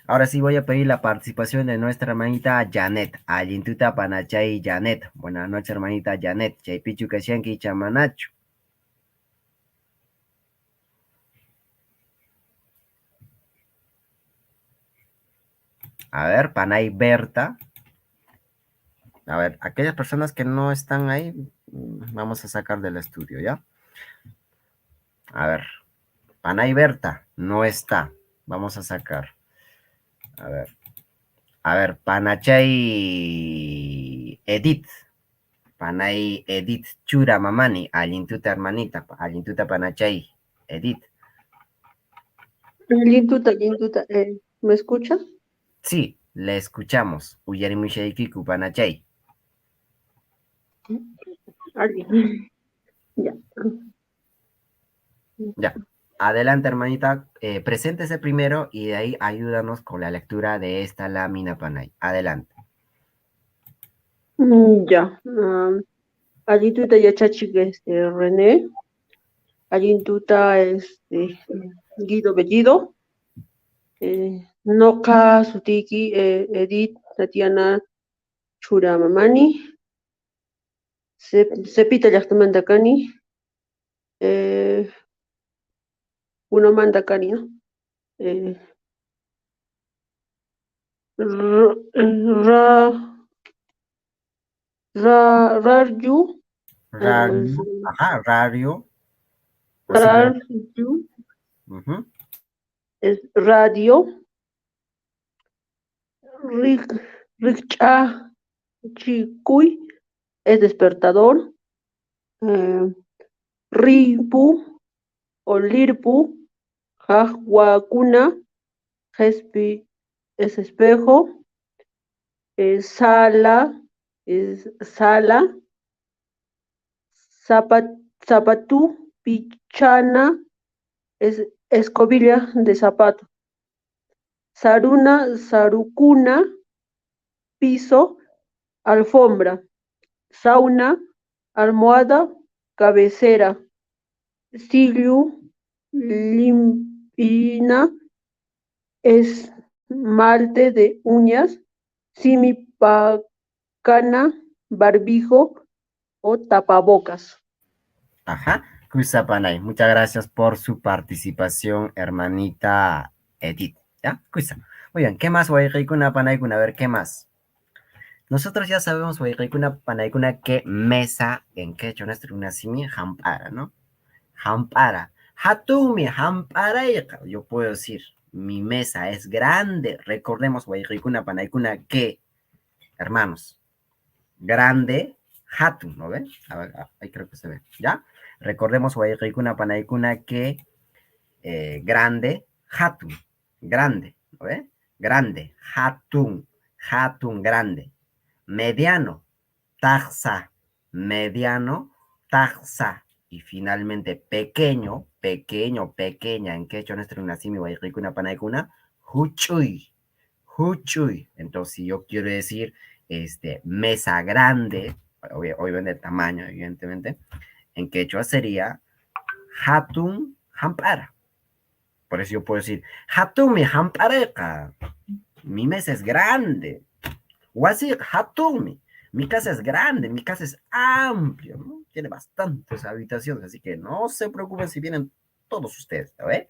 Ahora sí voy a pedir la participación de nuestra hermanita Janet. Alintuta panachay Janet. Buenas noches, hermanita Janet. Chaypichu kashanki chamanachu. A ver, Panay Berta. A ver, aquellas personas que no están ahí, vamos a sacar del estudio, ¿ya? A ver, Panay Berta no está. Vamos a sacar. A ver. A ver, Panachay Edith. Panay Edith Chura Mamani. Alintuta hermanita. Alintuta Panachay Edith. Lintuta, ¿me escucha? Sí, le escuchamos. Uyarimushaykiku Panachay. Alguien. Ya. Ya. Adelante, hermanita. Preséntese primero y de ahí ayúdanos con la lectura de esta lámina Panay. Adelante. Ya. Allintuta yachachik René. Allintuta Guido Bellido. Noca Sutiki Edith Tatiana Chura Mamani. Sepita Llaqtamantacani. Uno Mandacani, ¿no? Ra Raryu, Radio, ajá, radio, posible. raryu Ujú. es radio, rik, rikcha, chikuy es despertador, eh, ripu o lirpu, jajwakuna, jespi es espejo, sala es sala, zapatú, pichana es escobilla de zapato, saruna, sarucuna, piso, alfombra, sauna, almohada, cabecera, sillu, limpina, esmalte de uñas, simipacana, barbijo o tapabocas. Ajá, Kusapanay. Muchas gracias por su participación, hermanita Edith. ¿Ya? Kusa. Muy bien, ¿qué más, Guayquicuna, Panaykuna? A ver, ¿qué más? Nosotros ya sabemos, Guayquicuna, Panaykuna, que mesa en quechua nuestro unasimi hampara, ¿no? Hampara. Hatumi, hampara. Yo puedo decir, mi mesa es grande. Recordemos, Guayquicuna, Panaykuna, que, hermanos, grande, hatun, ¿no ven? A ver, ahí creo que se ve, ¿ya? Recordemos, Guayquicuna, Panaykuna, que grande, hatun, grande, ¿no ven? Grande, hatun, hatun, grande. Mediano, taxa, mediano, taxa. Y finalmente, pequeño, pequeño, pequeña, en quechua nuestro nacimi, Guayquicuna, Panaykuna, huchuy, huchuy. Entonces, si yo quiero decir, mesa grande, obviamente el tamaño, evidentemente, en quechua sería hatun hampara. Por eso yo puedo decir, hatun mi hampareca. Mi mesa es grande. O así, hatun mi casa es grande, mi casa es amplio, ¿no? Tiene bastantes habitaciones, así que no se preocupen si vienen todos ustedes, ¿sabes?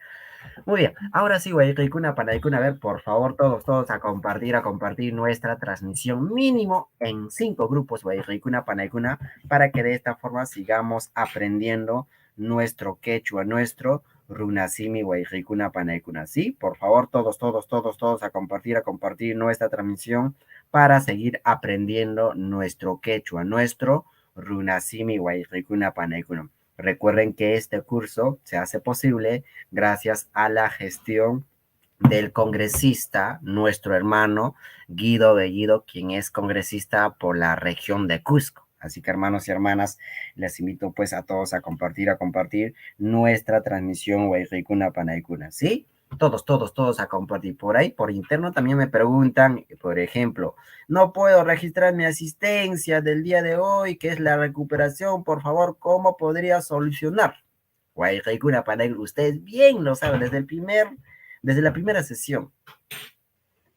Muy bien, ahora sí, Guayquicuna, Panaykuna, a ver, por favor, todos a compartir nuestra transmisión mínimo en 5 grupos, Guayquicuna, Panaykuna, para que de esta forma sigamos aprendiendo nuestro quechua, nuestro runasimi, Guayquicuna, Panaykuna. Sí, por favor, todos a compartir nuestra transmisión para seguir aprendiendo nuestro quechua, nuestro runasimi, Guayquicuna, Panaykuna. Recuerden que este curso se hace posible gracias a la gestión del congresista, nuestro hermano Guido Bellido, quien es congresista por la región de Cusco. Así que hermanos y hermanas, les invito pues a todos a compartir nuestra transmisión Guayquicuna Panaykuna, ¿sí? Todos a compartir. Por ahí, por interno también me preguntan, por ejemplo, no puedo registrar mi asistencia del día de hoy, que es la recuperación, por favor, ¿cómo podría solucionar? Guayquicuna Panaykuna, ustedes bien lo saben desde la primera sesión,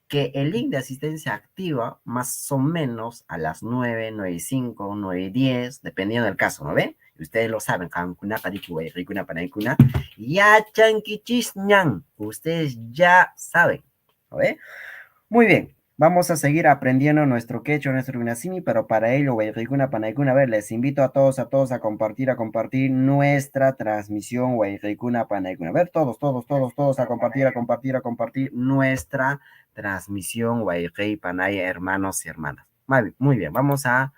que el link de asistencia activa más o menos a las 9, 9:05, 9:10, dependiendo del caso, ¿no ven? Ustedes lo saben, ya chanquichisñan, ustedes ya saben, ¿no ven? Muy bien, vamos a seguir aprendiendo nuestro quechua, nuestro gunasimi, pero para ello, Guayquicuna, Panaykuna, a ver, les invito a todos a compartir nuestra transmisión, Guayquicuna, Panaykuna. A ver, todos a compartir nuestra transmisión, Guayquicuna, Panay, hermanos y hermanas. Muy bien, vamos a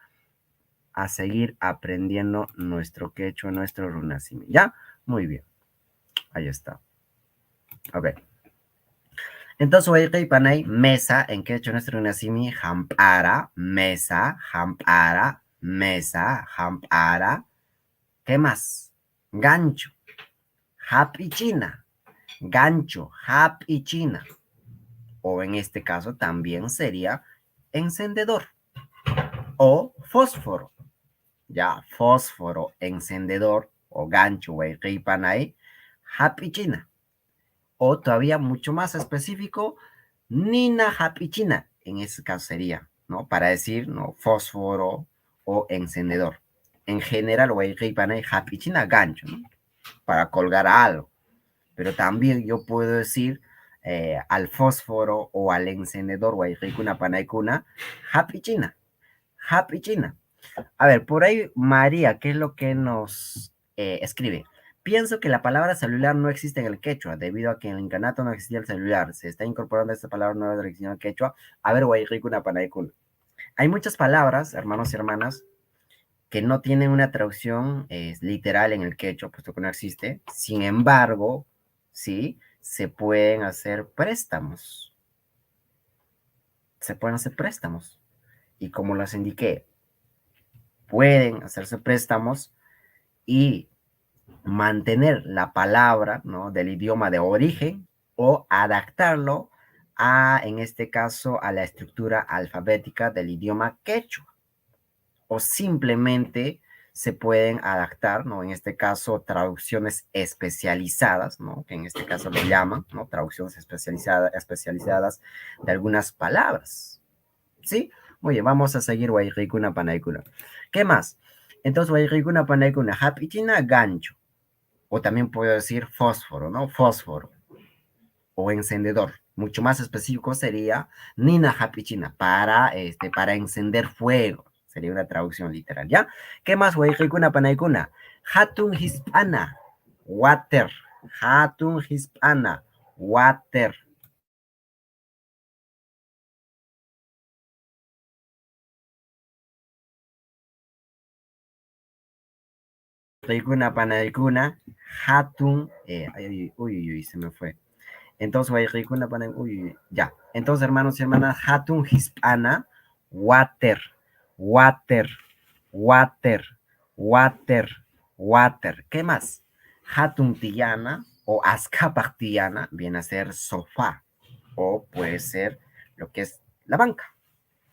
seguir aprendiendo nuestro quechua, nuestro runasimi. ¿Ya? Muy bien, ahí está. Ok. Entonces, Wayqi Panay, mesa, en quechua nuestro nacimi, hampara, mesa, hampara, mesa, hampara. ¿Qué más? Gancho, hapichina, gancho, hapichina. O en este caso también sería encendedor o fósforo. Ya, fósforo, encendedor o gancho, Wayqi Panay, hapichina. O todavía mucho más específico, Nina Hapichina, en ese caso sería, ¿no? Para decir, ¿no? Fósforo o encendedor. En general, Panay Hapichina gancho, ¿no? Para colgar a algo. Pero también yo puedo decir al fósforo o al encendedor, Panaykuna, Hapichina, Hapichina. A ver, por ahí María, ¿qué es lo que nos escribe? Pienso que la palabra celular no existe en el quechua, debido a que en el incanato no existía el celular. Se está incorporando esta palabra nueva de la diccionario quechua. A ver, guayricuna panaicuna. Hay muchas palabras, hermanos y hermanas, que no tienen una traducción literal en el quechua, puesto que no existe. Sin embargo, sí, se pueden hacer préstamos. Se pueden hacer préstamos. Y como les indiqué, pueden hacerse préstamos y mantener la palabra, ¿no?, del idioma de origen o adaptarlo a, en este caso, a la estructura alfabética del idioma quechua. O simplemente se pueden adaptar, ¿no? En este caso, traducciones especializadas, ¿no? Que en este caso lo llaman, ¿no? Traducciones especializadas de algunas palabras, ¿sí? Muy bien, vamos a seguir Wairikuna Panaikuna. ¿Qué más? Entonces, Wairikuna Panaikuna, Hapichina gancho. O también puedo decir fósforo, ¿no? Fósforo. O encendedor. Mucho más específico sería Nina Hapichina, para encender fuego. Sería una traducción literal, ¿ya? ¿Qué más, Wairikuna Panaikuna? Hatun hispana, water. Hatun hispana, water. Wairikuna Panaikuna, hatun, uy, se me fue. Entonces, Wairikuna Panaikuna, uy, ya. Entonces, hermanos y hermanas, hatun hispana, water, water, water, water, water. ¿Qué más? Hatun tiyana o azcapac tiyana viene a ser sofá o puede ser lo que es la banca.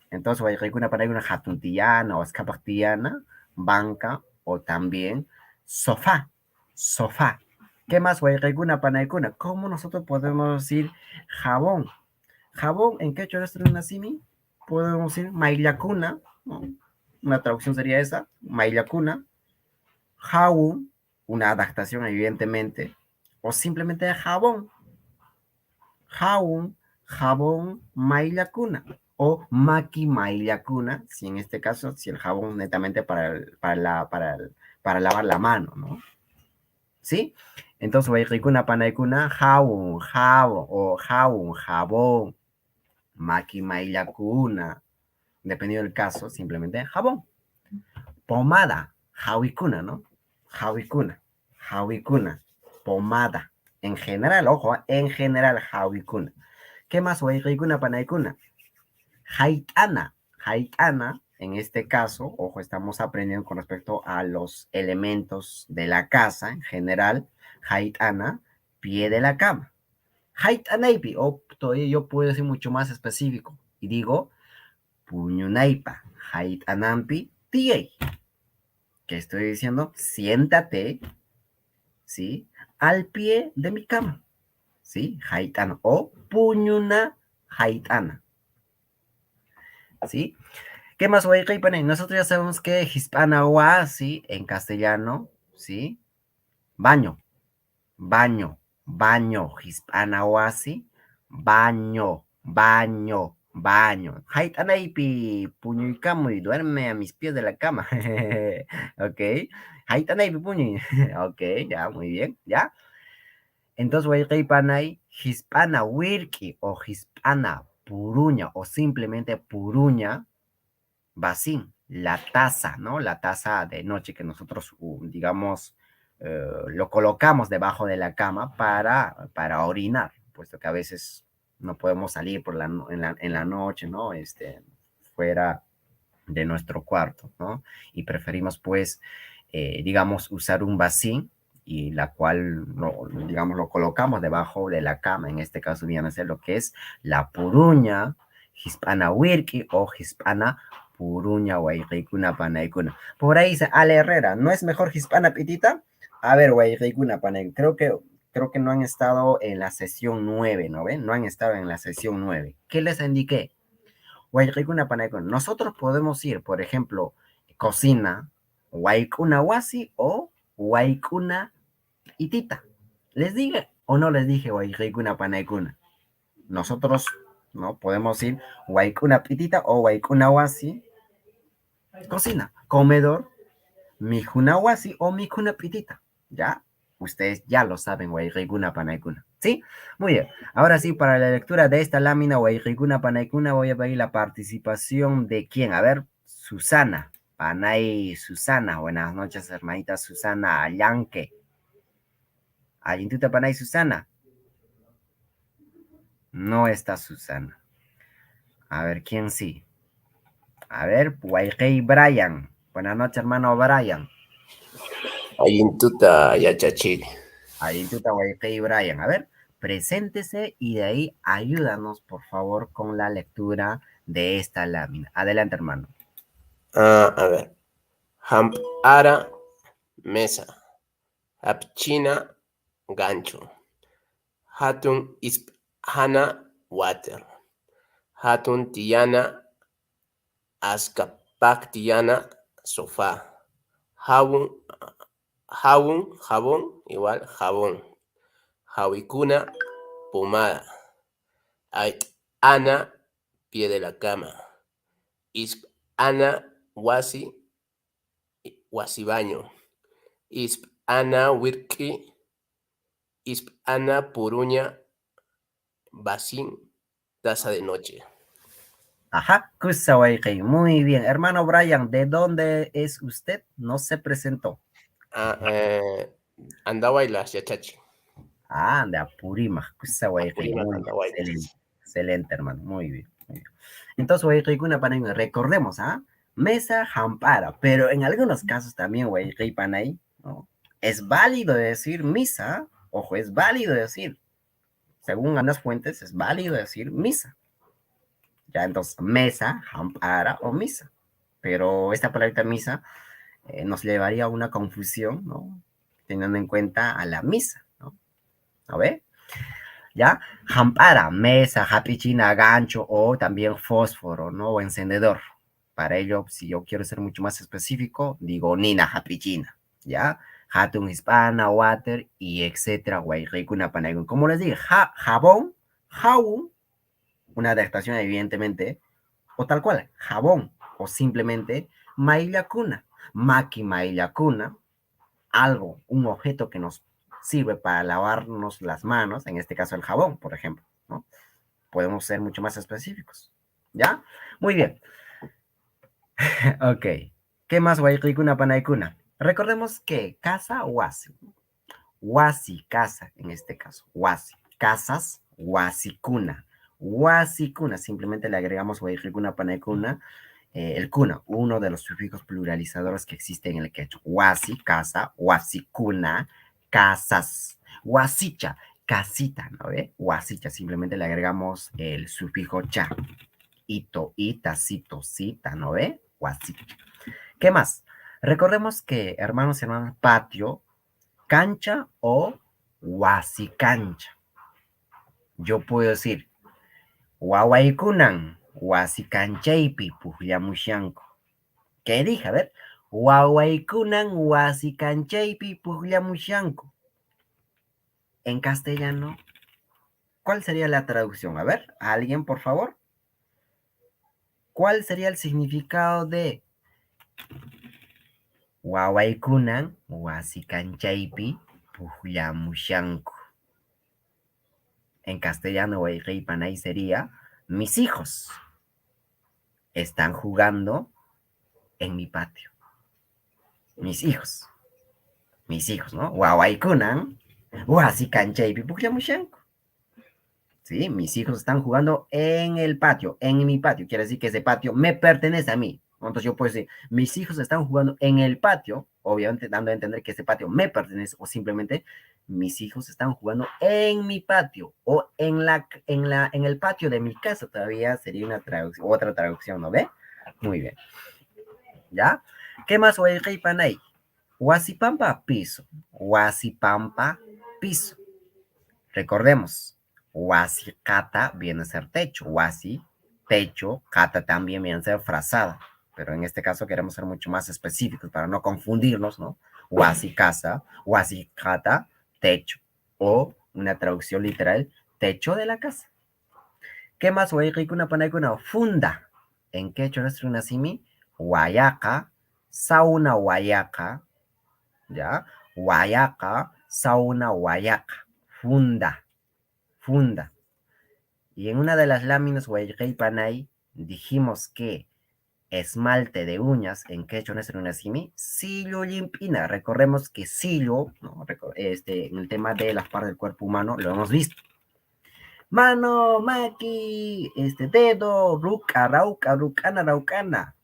Entonces, Wairikuna Panaikuna, hatun tiyana o azcapac tiyana, banca o también sofá, sofá. ¿Qué más, Wairikuna Panaikuna? ¿Cómo nosotros podemos decir jabón? Jabón, ¿en qué hecho esto nacimi? Podemos decir maillacuna, ¿no? Una traducción sería esa, maillacuna. Jabón, una adaptación evidentemente, o simplemente jabón. Jabón, jabón maillacuna. O maqui maillacuna, si en este caso, si el jabón netamente para lavar la mano, ¿no? ¿Sí? Entonces, Wairikuna Panaikuna, jabón, jabón, o jabón, jabón, maqui maillacuna, dependiendo del caso, simplemente jabón. Pomada, jawicuna, ¿no? Jawicuna, jawicuna, pomada. En general, ojo, en general, jawicuna. ¿Qué más, Wairikuna Panaikuna? Haitana, haitana, en este caso, ojo, estamos aprendiendo con respecto a los elementos de la casa en general. Haitana, pie de la cama. Haitanaipi, o todavía yo puedo decir mucho más específico y digo puñunaipa, haitanampi, tiei. ¿Qué estoy diciendo? Siéntate, ¿sí? Al pie de mi cama, ¿sí? Haitana o puñuna haitana, ¿sí? ¿Qué más, Wairikuna? Nosotros ya sabemos que hispana wa, ¿sí? En castellano, ¿sí? Baño, baño, baño, hispana wa, ¿sí? Baño, baño, baño. Haitanaipi, puño y camo y duerme a mis pies de la cama. Ok. Haitanaipi, puño. Ok, ya, muy bien, ya. Entonces, Wairikuna, hispana wirki o hispana puruña o simplemente puruña. Bacín, la taza, ¿no? La taza de noche que nosotros, digamos, lo colocamos debajo de la cama para orinar, puesto que a veces no podemos salir en la noche, ¿no? Fuera de nuestro cuarto, ¿no? Y preferimos, pues, digamos, usar un bacín y la cual, digamos, lo colocamos debajo de la cama. En este caso viene a ser lo que es la puruña, hispana wirki o hispana puruña Wairikuna Panaikuna. Por ahí dice Ale Herrera, ¿no es mejor hispana pitita? A ver, Wairikuna Panaikuna, creo que no han estado en la sesión 9, ¿no ven? No han estado en la sesión 9. ¿Qué les indiqué? Wairikuna Panaikuna. Nosotros podemos ir, por ejemplo, cocina, Waikuna Wasi o Waikuna Itita. ¿Les dije o no les dije Wairikuna Panaikuna? Nosotros, ¿no? Podemos ir Waikuna Pitita o Waikuna Wasi cocina, comedor, mijuna wasi o mijuna pitita, ¿ya? Ustedes ya lo saben, Wayriguna Panaykuna. ¿Sí? Muy bien. Ahora sí, para la lectura de esta lámina, Wayriguna Panaykuna, voy a pedir la participación de quién. A ver, Susana. Panay Susana. Buenas noches, hermanita Susana Allanque. Allintuta Panay Susana. No está Susana. A ver, ¿quién sí? A ver, Wayrey Brian. Buenas noches, hermano Brian. Ayintuta Yachachiri. Allintuta Wayrey Brian. A ver, preséntese y de ahí ayúdanos, por favor, con la lectura de esta lámina. Adelante, hermano. A ver. Hamp Ara Mesa. Hapchina Gancho. Hatun Isp Hana Water. Hatun Tiana Askapak Tiana Sofá. Jabón, igual jabón. Hawikuna pomada. Ana, pie de la cama. Isp Ana Wasi baño. Isp Ana Wirki. Isp Ana Puruña Basin, taza de noche. Ajá, Kusawaikei. Muy bien. Hermano Brian, ¿de dónde es usted? No se presentó. Andawailas, Yachachi. Ah, de Apurímac, Kusawaikei. Apurímac, Muy bien. Andawailas. Excelente, excelente, hermano. Muy bien. Muy bien. Entonces, Waikei Kuna Panay, recordemos, ¿ah? Mesa Jampara, pero en algunos casos también, Waikei Panay, ¿no? Es válido decir misa, ojo, es válido decir, según algunas fuentes, es válido decir misa. Ya, entonces, mesa, jampara o misa. Pero esta palabra misa nos llevaría a una confusión, ¿no? Teniendo en cuenta a la misa, ¿no? ¿A ver? ¿Ya? Jampara, mesa, japichina, gancho o también fósforo, ¿no? O encendedor. Para ello, si yo quiero ser mucho más específico, digo nina japichina, ¿ya? Hatun hispana, water y etcétera, guayricuna panagun. Como les dije, jabón, jabón, una adaptación evidentemente, o tal cual, jabón, o simplemente maillacuna, maki maillacuna, algo, un objeto que nos sirve para lavarnos las manos, en este caso el jabón, por ejemplo, ¿no? Podemos ser mucho más específicos, ¿ya? Muy bien. Ok. ¿Qué más, Wayricuna Panaykuna? Recordemos que casa, wasi. Wasi, casa, en este caso. Wasi. Casas, wasikuna. Wasikuna, simplemente le agregamos Wayricuna Panaykuna, el kuna, uno de los sufijos pluralizadores que existe en el quechua. Wasi, casa, wasikuna, casas. Wasicha, casita, ¿no ve? Wasicha, simplemente le agregamos el sufijo cha. Ito, ita, cito, cita, ¿no ve? Wasicha. ¿Qué más? Recordemos que, hermanos y hermanas, patio, cancha o wasicancha. Yo puedo decir, wawaikunan, wasikanchaypi puklamushanku. ¿Qué dije? A ver, wawaikunan, wasikanchaypi puklamushanku. En castellano, ¿cuál sería la traducción? A ver, alguien, por favor. ¿Cuál sería el significado de wawaikunan, wasikanchaypi puklamushanku? En castellano, Panay sería, mis hijos están jugando en mi patio. Mis hijos, ¿no? Wawaikunan, wasikanchaypi puklamushanku. Sí, mis hijos están jugando en el patio, en mi patio. Quiere decir que ese patio me pertenece a mí. Entonces yo puedo decir, mis hijos están jugando en el patio, obviamente dando a entender que ese patio me pertenece, o simplemente mis hijos están jugando en mi patio, o en el patio de mi casa. Todavía sería una traducción, otra traducción, ¿no ve? Muy bien. ¿Ya? ¿Qué más? Oye, Panay. Huasipampa, piso. Huasipampa, piso. Recordemos, Wasi kata viene a ser techo. Wasi, techo, kata también viene a ser frazada. Pero en este caso queremos ser mucho más específicos para no confundirnos, ¿no? Wasi casa, wasi kata, techo. O una traducción literal, techo de la casa. ¿Qué más? Una funda. En quechua nuestro nacimi, Guayaca, sauna guayaca, ¿ya? Guayaca, sauna guayaca, funda, funda. Y en una de las láminas Panay dijimos que esmalte de uñas en quechua nuestro nacimi, sillo limpina. Recordemos que sillo, ¿no? En el tema de las partes del cuerpo humano, lo hemos visto. Mano, maki, dedo, ruca, rauca, rucana, raucana.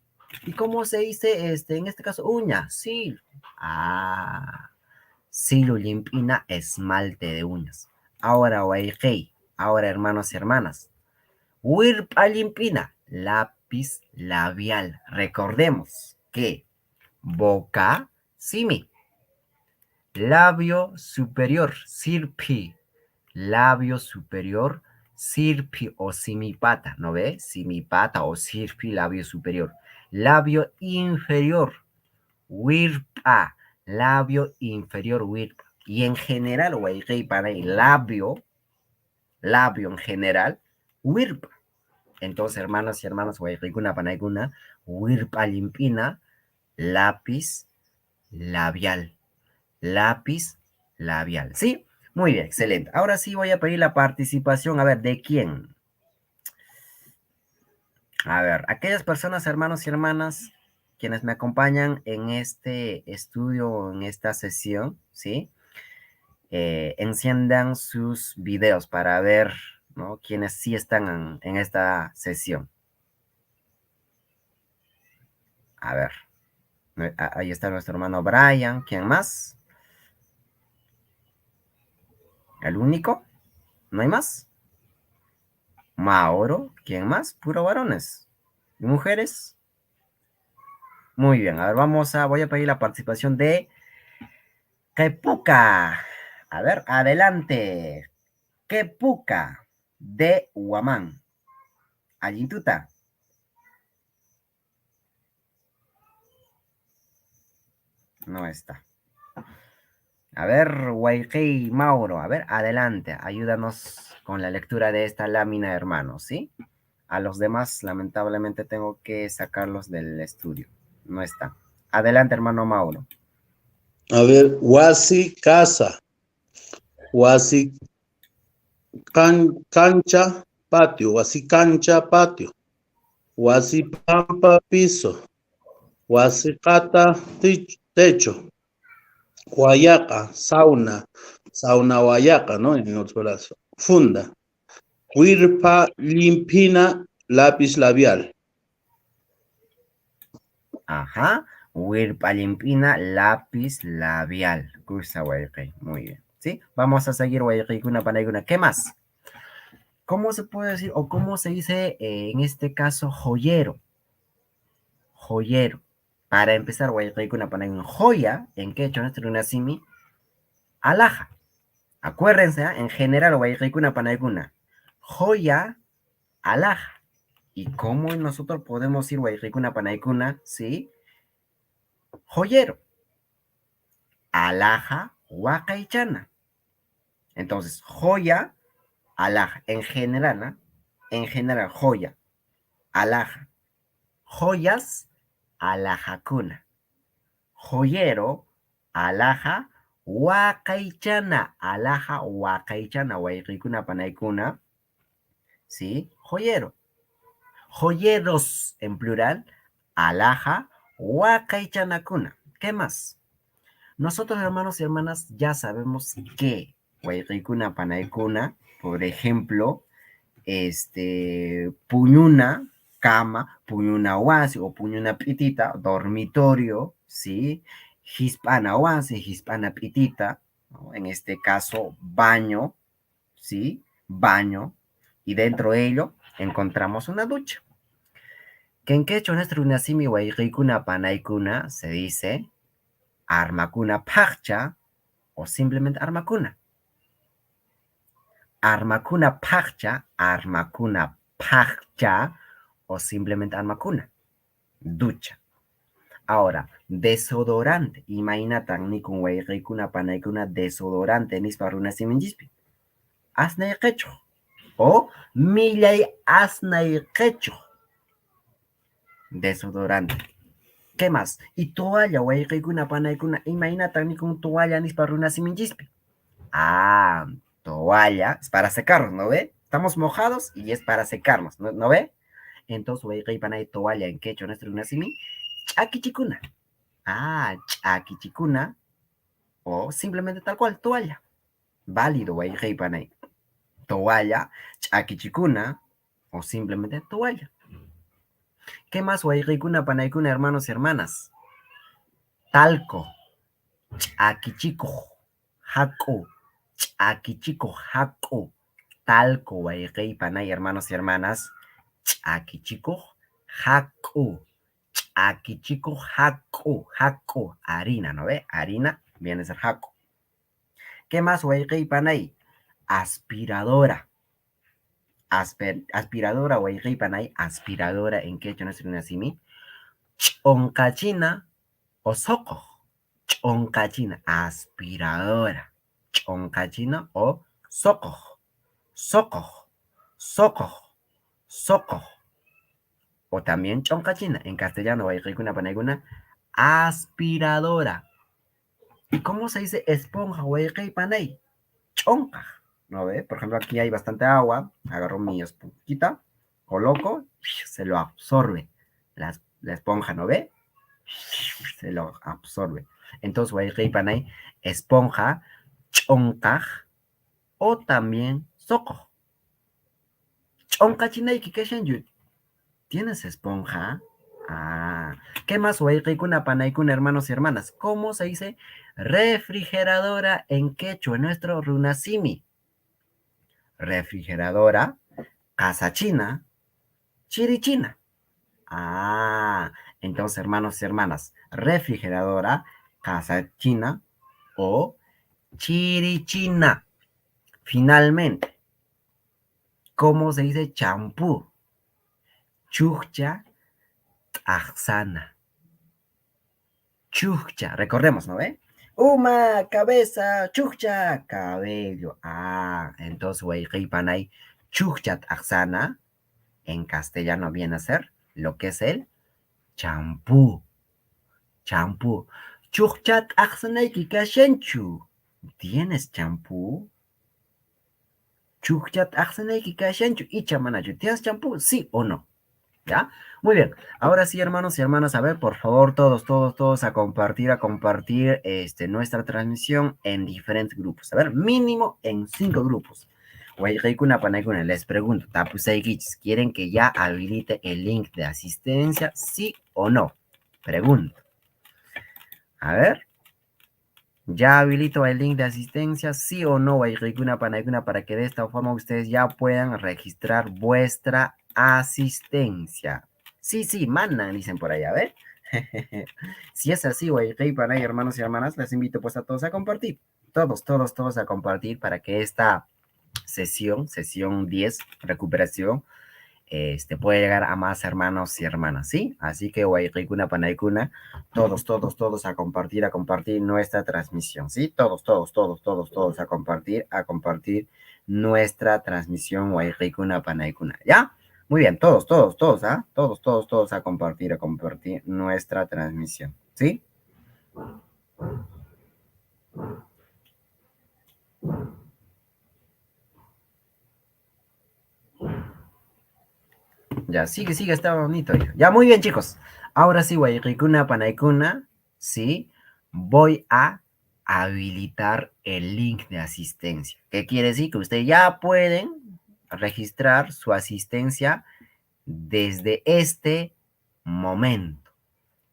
¿Y cómo se dice, en este caso, uña? Sillo. Ah, sillo limpina, esmalte de uñas. Ahora, guayjei. Ahora, hermanos y hermanas. Wirpa limpina, lápiz labial. Recordemos que boca, simi. Labio superior, sirpi. Labio superior, sirpi o simipata. ¿No ve? Simipata o sirpi, labio superior. Labio inferior, wirpa. Labio inferior, wirpa. Y en general, para el labio en general, wirpa. Entonces, hermanos y hermanas, Guayquicuna, Panaicuna, wirpa limpina, lápiz labial. Lápiz labial. ¿Sí? Muy bien, excelente. Ahora sí voy a pedir la participación, a ver, ¿de quién? A ver, aquellas personas, hermanos y hermanas, quienes me acompañan en este estudio, en esta sesión, ¿sí? Enciendan sus videos para ver, ¿no? Quienes sí están en esta sesión. A ver, ahí está nuestro hermano Brian. ¿Quién más? ¿El único? ¿No hay más? Mauro. ¿Quién más? Puro varones. ¿Y mujeres? Muy bien, a ver, voy a pedir la participación de Kepuka. A ver, adelante. Kepuka de Huamán. Ayintuta. No está. A ver, Waikei Mauro, a ver, adelante, ayúdanos con la lectura de esta lámina, hermano, ¿sí? A los demás, lamentablemente, tengo que sacarlos del estudio. No está. Adelante, hermano Mauro. A ver, Wasi casa, Wasi cancha, patio, Wasi cancha, patio, Wasi pampa, piso, Wasi cata, techo, Guayaca, sauna, sauna guayaca, ¿no? En otro brazo. Funda. Wirpa limpina, lápiz labial. Ajá. Wirpa limpina, lápiz labial. Cursa Waikei. Muy bien. ¿Sí? Vamos a seguir Waikei Kuna Panaiguna. ¿Qué más? ¿Cómo se puede decir o cómo se dice en este caso joyero? Joyero. Para empezar, Waikei Kuna Panaiguna. Joya, en quechua, nuestro nacimi, alhaja. Acuérdense, en general, Waikikuna Panaikuna, joya, alhaja. ¿Y cómo nosotros podemos ir Waikikuna Panaikuna? ¿Sí? Joyero, alhaja, huacaichana. Entonces, joya, alhaja. En general, ¿no? En general, joya, alhaja. Joyas, alhajacuna. Joyero, alhaja, huacaichana. Alhaja, huacaichana, Waikikuna Panaikuna. ¿Sí? Joyero. Joyeros en plural, alhaja, huacaychanacuna. ¿Qué más? Nosotros, hermanos y hermanas, ya sabemos que Huayquicuna, Panaicuna, por ejemplo, puñuna, cama, puñuna huasi o puñuna pitita, dormitorio, ¿sí? Hispana huasi, hispana pitita, ¿no? En este caso, baño, ¿sí? Baño, y dentro de ello encontramos una ducha. Que en quechua nuestro unasimi wayrikuna panaykuna se dice armakuna pacha o simplemente armakuna. Armakuna pacha o simplemente armakuna. Ducha. Ahora, desodorante. Imagínate ni con wayrikuna panaykuna desodorante ni para unasimi jispi. Asnay quecho. O millay asnay quecho. Desodorante. ¿Qué más? Y toalla, wayqaykuna panaykuna, imaynatan nikun toalla nispa runasiminchikpi. Ah, toalla es para secarnos, ¿no ve? Estamos mojados y es para secarnos, ¿no ve? Entonces, wayqaypanay toalla en quechua nuestro runasimi, ch'akichikuna. Ah, ch'akichikuna, o simplemente tal cual, toalla. Válido, wayqaypanay. Toalla, ch'akichikuna, o simplemente toalla. ¿Qué más, wayqaykuna panaykuna, hermanos y hermanas? Talco, ch'akichikuq, haku, ch'akichikuq, haku. Talco, wayqaypanay, hermanos y hermanas. Ch'akichikuq, haku. Ch'akichikuq, haku, haku. Harina, ¿no ve? Harina viene a ser haku. ¿Qué más, wayqaypanay? Aspiradora. Aspiradora, wayqaypanay, aspiradora en quechua no es así. Ch'onkachina o soco. Ch'onkachina, aspiradora. Ch'onkachina o soco. Soco, soco, soco. O también choncachina. En castellano, wayqaykuna panaykuna, aspiradora. ¿Y cómo se dice esponja, wayqaypanay? Chonca. ¿No ve? Por ejemplo, aquí hay bastante agua. Agarro mi esponjita, coloco, se lo absorbe. La esponja, ¿no ve? Se lo absorbe. Entonces, wayqaypanay, esponja, choncaj, o también soco. Choncachinayki kashanyu. ¿Tienes esponja? Ah, ¿qué más, wayqaykuna panaykuna, hermanos y hermanas? ¿Cómo se dice refrigeradora en quechua, en nuestro runasimi? Refrigeradora, casachina, chirichina. Ah, entonces, hermanos y hermanas, refrigeradora, casachina o chirichina. Finalmente, ¿cómo se dice champú? Chukcha, Axana. Chukcha, recordemos, ¿no ve? Uma, cabeza, chukcha, cabello. Ah, entonces, wayqaypanay, chukchat axana, en castellano viene a ser lo que es el champú. Champú. Chukchat axanayki kashanchu. ¿Tienes champú? Chukchat axanayki kashanchu. Y chamanachu, ¿tienes champú? ¿Sí o no? ¿Ya? Muy bien. Ahora sí, hermanos y hermanas, a ver, por favor, todos a compartir, nuestra transmisión en diferentes grupos. A ver, mínimo en 5 grupos. Wayqaykuna panaykuna, les pregunto, tapusaykichis, ¿quieren que ya habilite el link de asistencia? ¿Sí o no? Pregunto. A ver, ¿ya habilito el link de asistencia? ¿Sí o no, wayqaykuna panaykuna, para que de esta forma ustedes ya puedan registrar vuestra asistencia? Sí, mandan, dicen por allá, a ver. Si es así, wayqaypanay, hermanos y hermanas, les invito pues a todos a compartir. Todos a compartir para que esta sesión 10, recuperación, puede llegar a más hermanos y hermanas, ¿sí? Así que, wayqaykuna panaykuna, todos a compartir nuestra transmisión, ¿sí? Todos a compartir nuestra transmisión, wayqaykuna panaykuna, ¿ya? Muy bien, todos, ¿ah? Todos a compartir nuestra transmisión, ¿sí? Ya, sigue, está bonito. Ya, muy bien, chicos. Ahora sí, wayqaykuna panaykuna, sí, voy a habilitar el link de asistencia. ¿Qué quiere decir? Que ustedes ya pueden registrar su asistencia desde este momento.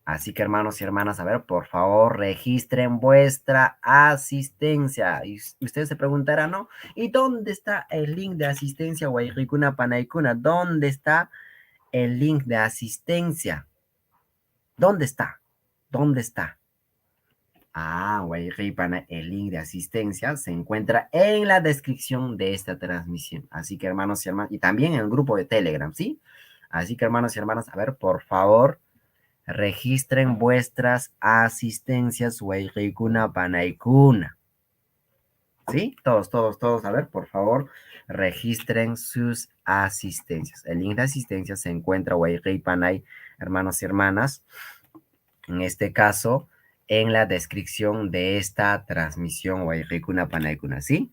Así que, hermanos y hermanas, a ver, por favor, registren vuestra asistencia. Y ustedes se preguntarán, ¿no? ¿Y dónde está el link de asistencia, wayqaykuna panaykuna? ¿Dónde está el link de asistencia? ¿Dónde está? Ah, wayqaypana, el link de asistencia se encuentra en la descripción de esta transmisión. Así que, hermanos y hermanas, y también en el grupo de Telegram, ¿sí? Así que, hermanos y hermanas, a ver, por favor, registren vuestras asistencias, wayqaykuna panaykuna. ¿Sí? Todos, a ver, por favor, registren sus asistencias. El link de asistencia se encuentra, wayqaypanay, hermanos y hermanas, en este caso, en la descripción de esta transmisión, Guayquicuna Panaicuna, ¿sí?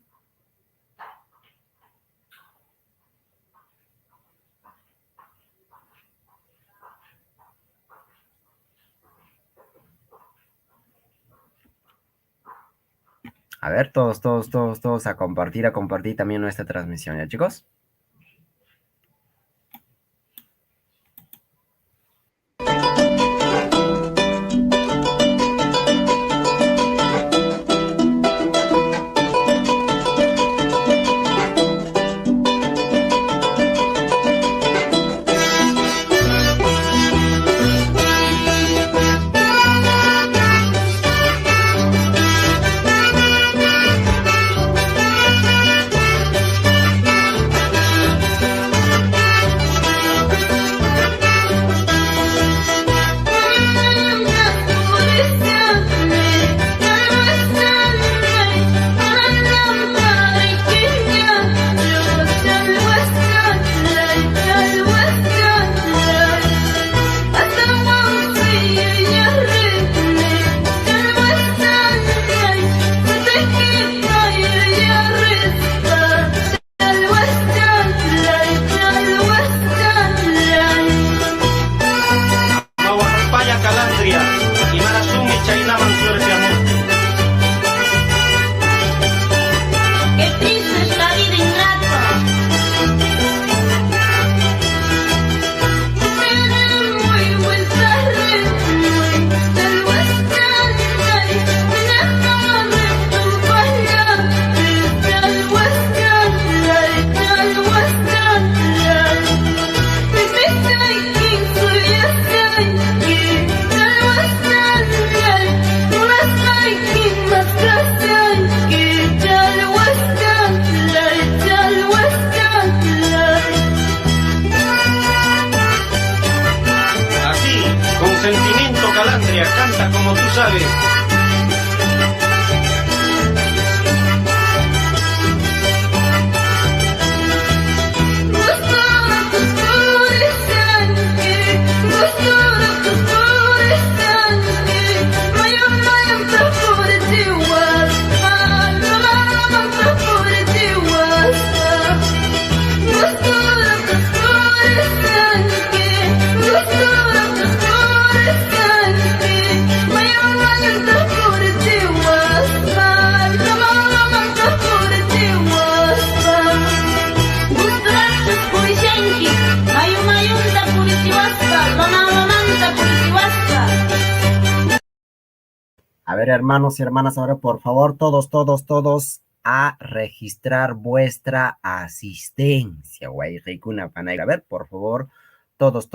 A ver, todos a compartir también nuestra transmisión, ¿ya, chicos? Mawapaya Calandria, y Marasumi Chainaman Suerteamutu. Qué triste es la vida ingrata. Muy buen tarde, del Western, me dejaron tu falla, del Western, del Western. Me pesa y quien soy ese, del Western, no las hay quien más gracia, que del Western, del Western. Así, con sentimiento Calandria canta como tú sabes. A ver, hermanos y hermanas, ahora por favor, todos a registrar vuestra asistencia. Guayquicuna Panay. A ver, por favor, todos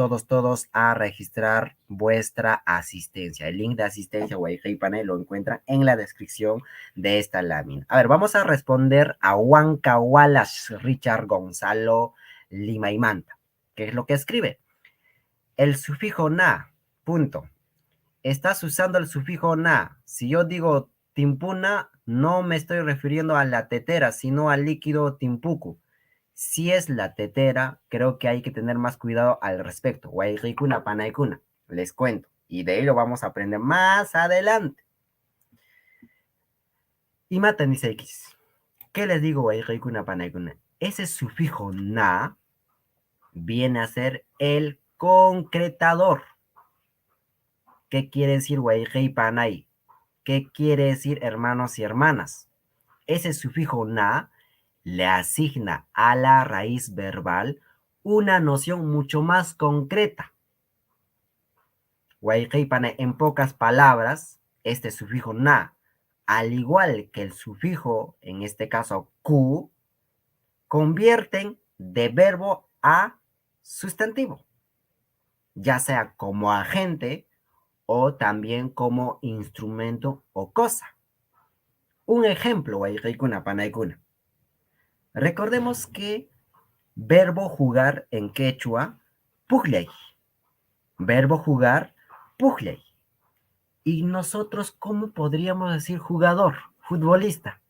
a registrar vuestra asistencia. El link de asistencia Guayquicuna Panay lo encuentran en la descripción de esta lámina. A ver, vamos a responder a Huanca Wallace Richard Gonzalo Lima y Manta. ¿Qué es lo que escribe? El sufijo na, punto. Estás usando el sufijo na. Si yo digo timpuna, no me estoy refiriendo a la tetera, sino al líquido timpuku. Si es la tetera, creo que hay que tener más cuidado al respecto. Guayquicuna Panaicuna, les cuento. Y de ahí lo vamos a aprender más adelante. Y Matan dice X. ¿Qué les digo, Guayquicuna Panaicuna? Ese sufijo na viene a ser el concretador. ¿Qué quiere decir Guayquey Panay? ¿Qué quiere decir hermanos y hermanas? Ese sufijo na le asigna a la raíz verbal una noción mucho más concreta. Guayquey Panay, en pocas palabras, este sufijo na, al igual que el sufijo, en este caso ku, convierten de verbo a sustantivo, ya sea como agente o también como instrumento o cosa. Un ejemplo, Guayquicuna Panaicuna. Recordemos que verbo jugar en quechua, pugley. Verbo jugar, pugley. ¿Y nosotros cómo podríamos decir jugador, futbolista?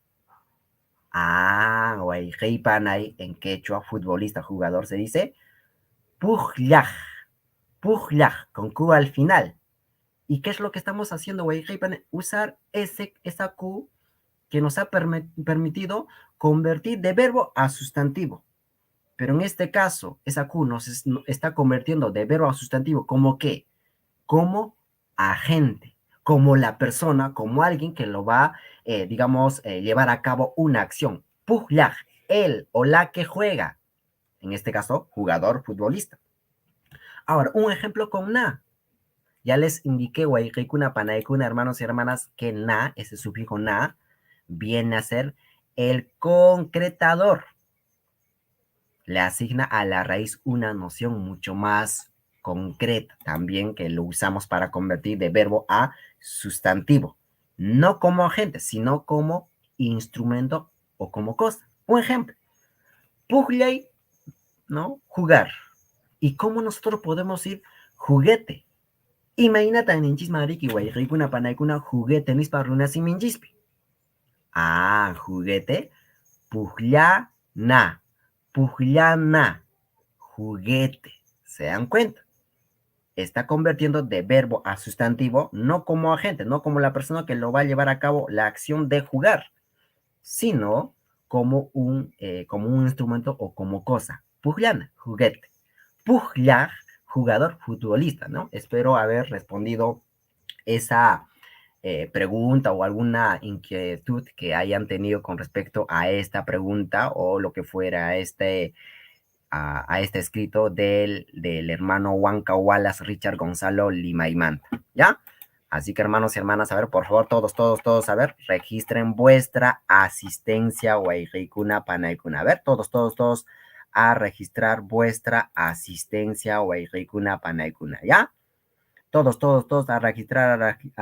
Guayquey Panay, en quechua, futbolista, jugador, se dice pujlaj. Pujlaj, con Q al final. ¿Y qué es lo que estamos haciendo, Wayheipan? Usar esa Q que nos ha permitido convertir de verbo a sustantivo. Pero en este caso, esa Q nos está convirtiendo de verbo a sustantivo. ¿Como qué? Como agente, como la persona, como alguien que lo va, llevar a cabo una acción. Puhlag, él o la que juega. En este caso, jugador, futbolista. Ahora, un ejemplo con na. Ya les indiqué, Wayhikuna, Panaikuna, hermanos y hermanas, que na, ese sufijo na, viene a ser el concretador. Le asigna a la raíz una noción mucho más concreta también, que lo usamos para convertir de verbo a sustantivo. No como agente, sino como instrumento o como cosa. Un ejemplo. Pugley, ¿no? Jugar. ¿Y cómo nosotros podemos decir juguete? Imagínate en Inchismariki, Wayhikuna, Panaikuna, juguete, Nisparruna, Siminjispi. Ah, juguete. Pujllana. Pujllana. Juguete. ¿Se dan cuenta? Está convirtiendo de verbo a sustantivo, no como agente, no como la persona que lo va a llevar a cabo la acción de jugar, sino como un instrumento o como cosa. Pujllana, juguete. Pujllag, jugador, futbolista, ¿no? Espero haber respondido esa pregunta o alguna inquietud que hayan tenido con respecto a esta pregunta o lo que fuera a este escrito del hermano Huanca Wallace Richard Gonzalo Limaimanta, ¿ya? Así que hermanos y hermanas, a ver, por favor, todos, a ver, registren vuestra asistencia, Wayhikuna, Panaikuna. A ver, todos, a registrar vuestra asistencia, Wayhikuna, Panaikuna, ¿ya? Todos a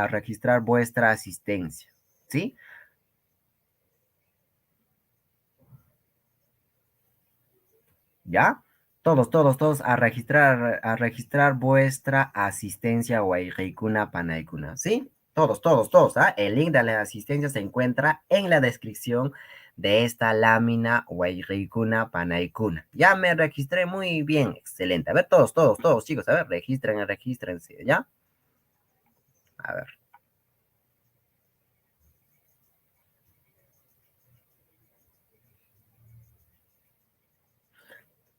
registrar vuestra asistencia, ¿sí? ¿Ya? Todos a registrar vuestra asistencia, Wayhikuna, Panaikuna, ¿sí? Todos, ¿ah? El link de la asistencia se encuentra en la descripción de esta lámina, Wayhikuna, Panaikuna. Ya me registré muy bien, excelente. A ver, todos, chicos, a ver, regístrense, ¿ya? A ver.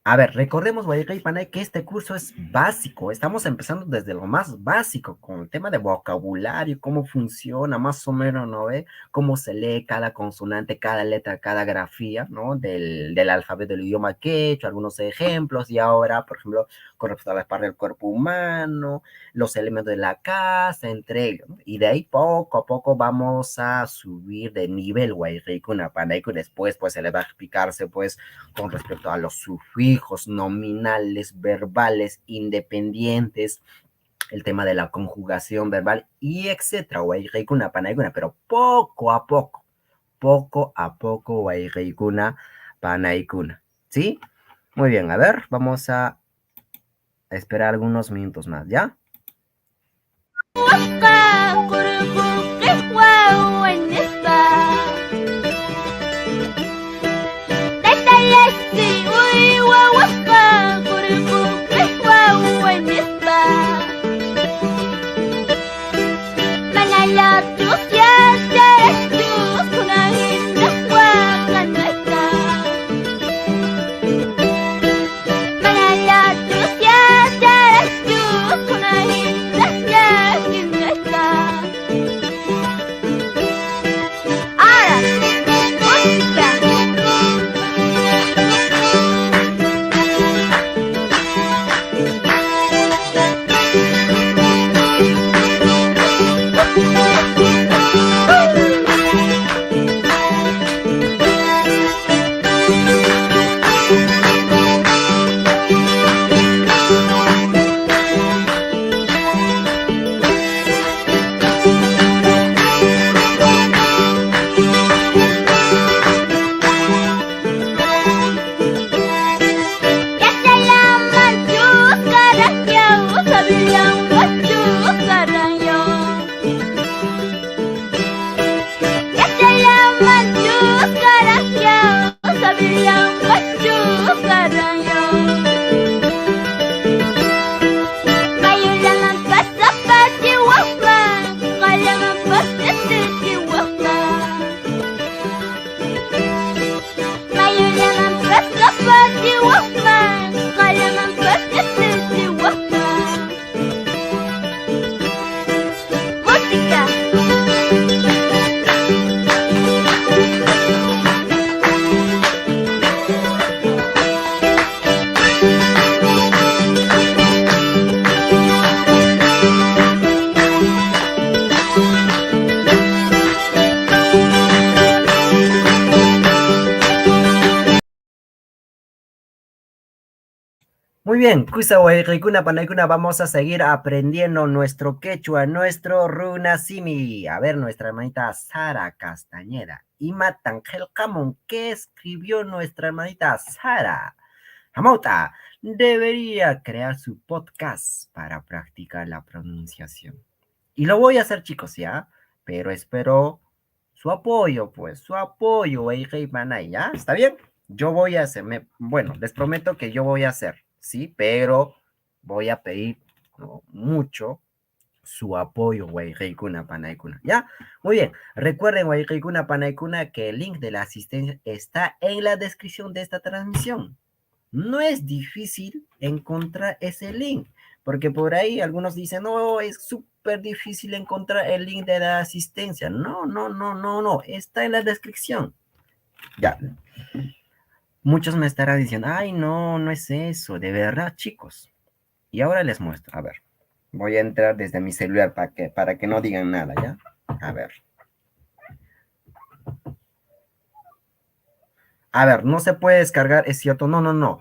A ver, recordemos, Wayhikuna, Panay, que este curso es básico. Estamos empezando desde lo más básico, con el tema de vocabulario, cómo funciona, más o menos, ¿no ve? Cómo se lee cada consonante, cada letra, cada grafía, ¿no? Del alfabeto del idioma quechua, algunos ejemplos, y ahora, por ejemplo, con respecto a las partes del cuerpo humano, los elementos de la casa, entre ellos, ¿no? Y de ahí, poco a poco, vamos a subir de nivel, Wayhikuna, Panay, y después, pues, se le va a explicarse, pues, con respecto a los sufijos, nominales, verbales, independientes, el tema de la conjugación verbal y etcétera, Wayhikuna, Panaikuna, pero poco a poco, Wayhikuna, Panaikuna, ¿sí? Muy bien, a ver, vamos a esperar algunos minutos más, ¿ya? Muy bien, Kusa Wairikuna Panaikuna, vamos a seguir aprendiendo nuestro quechua, nuestro runasimi. A ver, nuestra hermanita Sara Castañeda. Y Matangel Camon, ¿qué escribió nuestra hermanita Sara? Hamauta, debería crear su podcast para practicar la pronunciación. Y lo voy a hacer, chicos, ¿ya? Pero espero su apoyo, pues, su apoyo, Weirei Panay, ¿ya? ¿Está bien? Yo voy a hacer, bueno, les prometo que yo voy a hacer, ¿sí? Pero voy a pedir, ¿no?, mucho su apoyo, Kuna Panaikuna. ¿Ya? Muy bien. Recuerden, Kuna Panaikuna, que el link de la asistencia está en la descripción de esta transmisión. No es difícil encontrar ese link, porque por ahí algunos dicen, no, es súper difícil encontrar el link de la asistencia. No, no, no, no, no, está en la descripción. Ya. Muchos me estarán diciendo, ay, no, no es eso, de verdad, chicos. Y ahora les muestro, a ver. Voy a entrar desde mi celular para que no digan nada, ¿ya? A ver. A ver, no se puede descargar, es cierto. No, no, no.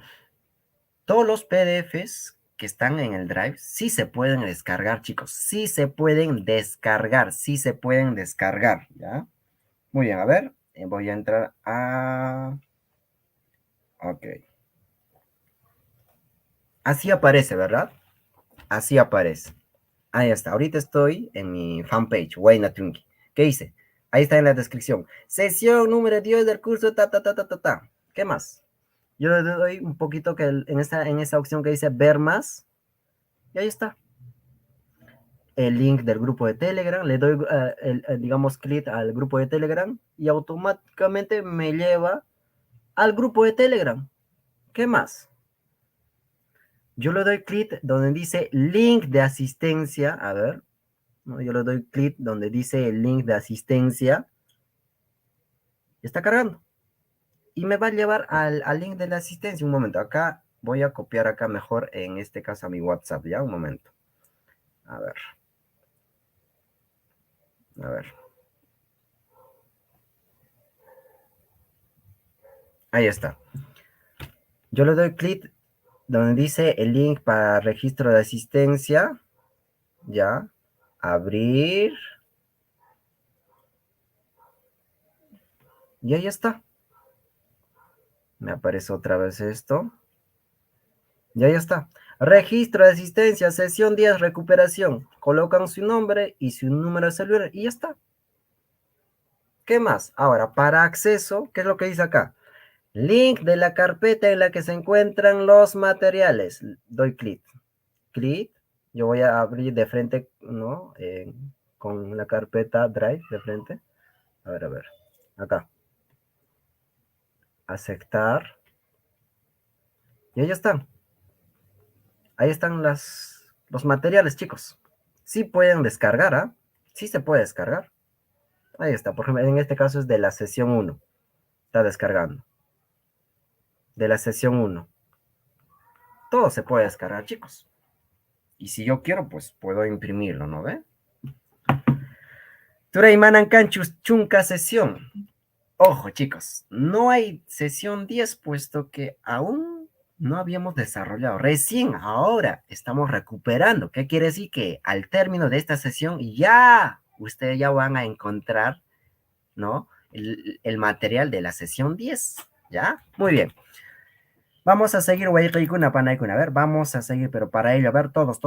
Todos los PDFs que están en el Drive sí se pueden descargar, chicos. Sí se pueden descargar, sí se pueden descargar, ¿ya? Muy bien, a ver. Voy a entrar a... Ok. Así aparece, ¿verdad? Así aparece. Ahí está. Ahorita estoy en mi fanpage, Wayna Tunki. ¿Qué hice? Ahí está en la descripción. Sesión número 10 del curso, ta, ta, ta, ta, ta, ta. ¿Qué más? Yo le doy un poquito que en esa opción que dice ver más. Y ahí está. El link del grupo de Telegram. Le doy, digamos, clic al grupo de Telegram. Y automáticamente me lleva al grupo de Telegram. ¿Qué más? Yo le doy clic donde dice link de asistencia. A ver. ¿No? Yo le doy clic donde dice el link de asistencia. Está cargando. Y me va a llevar al link de la asistencia. Un momento, acá voy a copiar acá mejor, en este caso a mi WhatsApp, ya, un momento. A ver. A ver. Ahí está. Yo le doy clic donde dice el link para registro de asistencia. Ya. Abrir. Y ahí está. Me aparece otra vez esto. Y ahí está. Registro de asistencia, sesión 10, recuperación. Colocan su nombre y su número de celular y ya está. ¿Qué más? Ahora, para acceso, ¿qué es lo que dice acá? Link de la carpeta en la que se encuentran los materiales. Doy clic. Clic. Yo voy a abrir de frente, ¿no? Con la carpeta Drive de frente. A ver, a ver. Acá. Aceptar. Y ahí están. Ahí están los materiales, chicos. Sí pueden descargar, ¿ah? Sí se puede descargar. Ahí está. Por ejemplo, en este caso es de la sesión 1. Está descargando. De la sesión 1. Todo se puede descargar, chicos. Y si yo quiero, pues puedo imprimirlo, ¿no ve? Turaymanan Canchus Chunca sesión. Ojo, chicos, no hay sesión 10 puesto que aún no habíamos desarrollado. Recién ahora estamos recuperando. ¿Qué quiere decir? Que al término de esta sesión ya ustedes ya van a encontrar, ¿no?, el material de la sesión 10. ¿Ya? Muy bien. Vamos a seguir, Wairikuna Panaikuna. A ver, vamos a seguir, pero para ello, a ver, todos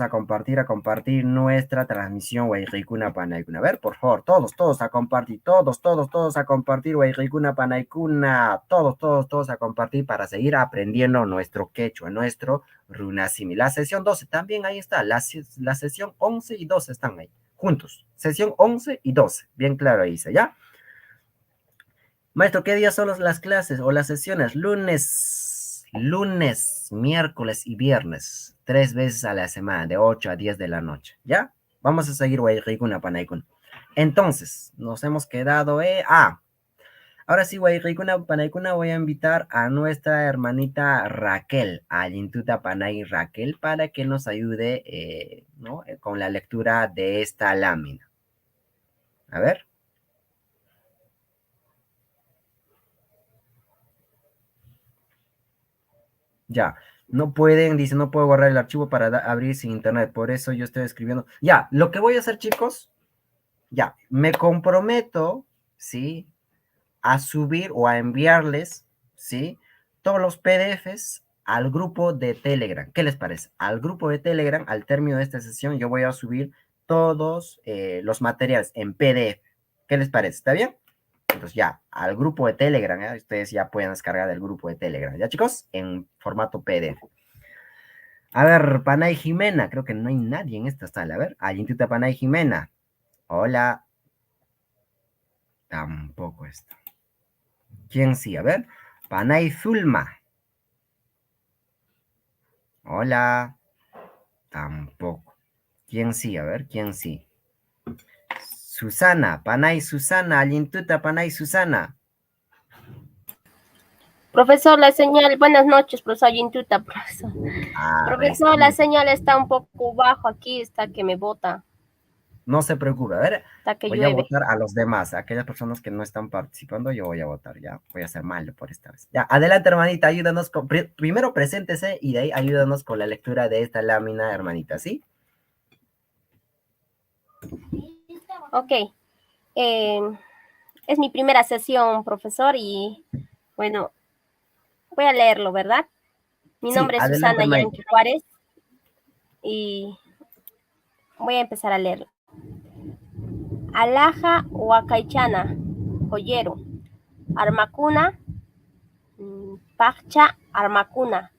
a compartir nuestra transmisión, Wairikuna Panaikuna. A ver, por favor, todos a compartir, todos a compartir, Wairikuna Panaikuna. Todos a compartir para seguir aprendiendo nuestro quechua, nuestro runasimi. La sesión 12 también ahí está, la sesión 11 y 12 están ahí, juntos. Sesión 11 y 12, bien claro ahí dice, ¿ya? Maestro, ¿qué días son las clases o las sesiones? Lunes, miércoles y viernes. 3 veces a la semana, de 8 a 10 de la noche. ¿Ya? Vamos a seguir, Wairikuna Panaikuna. Entonces, nos hemos quedado... ahora sí, Wairikuna Panaikuna, voy a invitar a nuestra hermanita Raquel, a Yintuta Panay Raquel, para que nos ayude, ¿no?, con la lectura de esta lámina. A ver. Ya, No pueden, dice, no puedo borrar el archivo para abrir sin internet. Por eso yo estoy escribiendo. Ya, lo que voy a hacer, chicos, ya, me comprometo, ¿sí? A subir o a enviarles, ¿sí? Todos los PDFs al grupo de Telegram. ¿Qué les parece? Al grupo de Telegram, al término de esta sesión, yo voy a subir todos los materiales en PDF. ¿Qué les parece? ¿Está bien? Entonces ya, al grupo de Telegram, ¿eh? Ustedes ya pueden descargar del grupo de Telegram, ¿ya chicos? En formato PDF. A ver, Panay Jimena, creo que no hay nadie en esta sala. A ver, Ayintuta Panay Jimena. Hola. Tampoco está. ¿Quién sí? A ver, Panay Zulma. Hola. Tampoco. ¿Quién sí? A ver, ¿quién sí? Susana, Panay Susana, Ayintuta Panay Susana. Profesor, la señal, buenas noches, profesor Yintuta, profesor. Ah, Profesor, la recién. señal está un poco bajo aquí, está que me bota, No se preocupe, a ver, está que voy a llueve. votar a los demás, a aquellas personas que no están participando, yo voy a votar, ya, voy a ser malo por esta vez. Ya, adelante, hermanita, ayúdanos con, primero preséntese y de ahí ayúdanos con la lectura de esta lámina, hermanita, ¿sí? Ok, es mi primera sesión, profesor, y bueno, voy a leerlo, ¿verdad? Mi Sí, nombre es adelante, Susana hermanita. Yanqui Juárez y voy a empezar a leerlo. Alaja Huacaychana, joyero, Armacuna, Pacha Armacuna,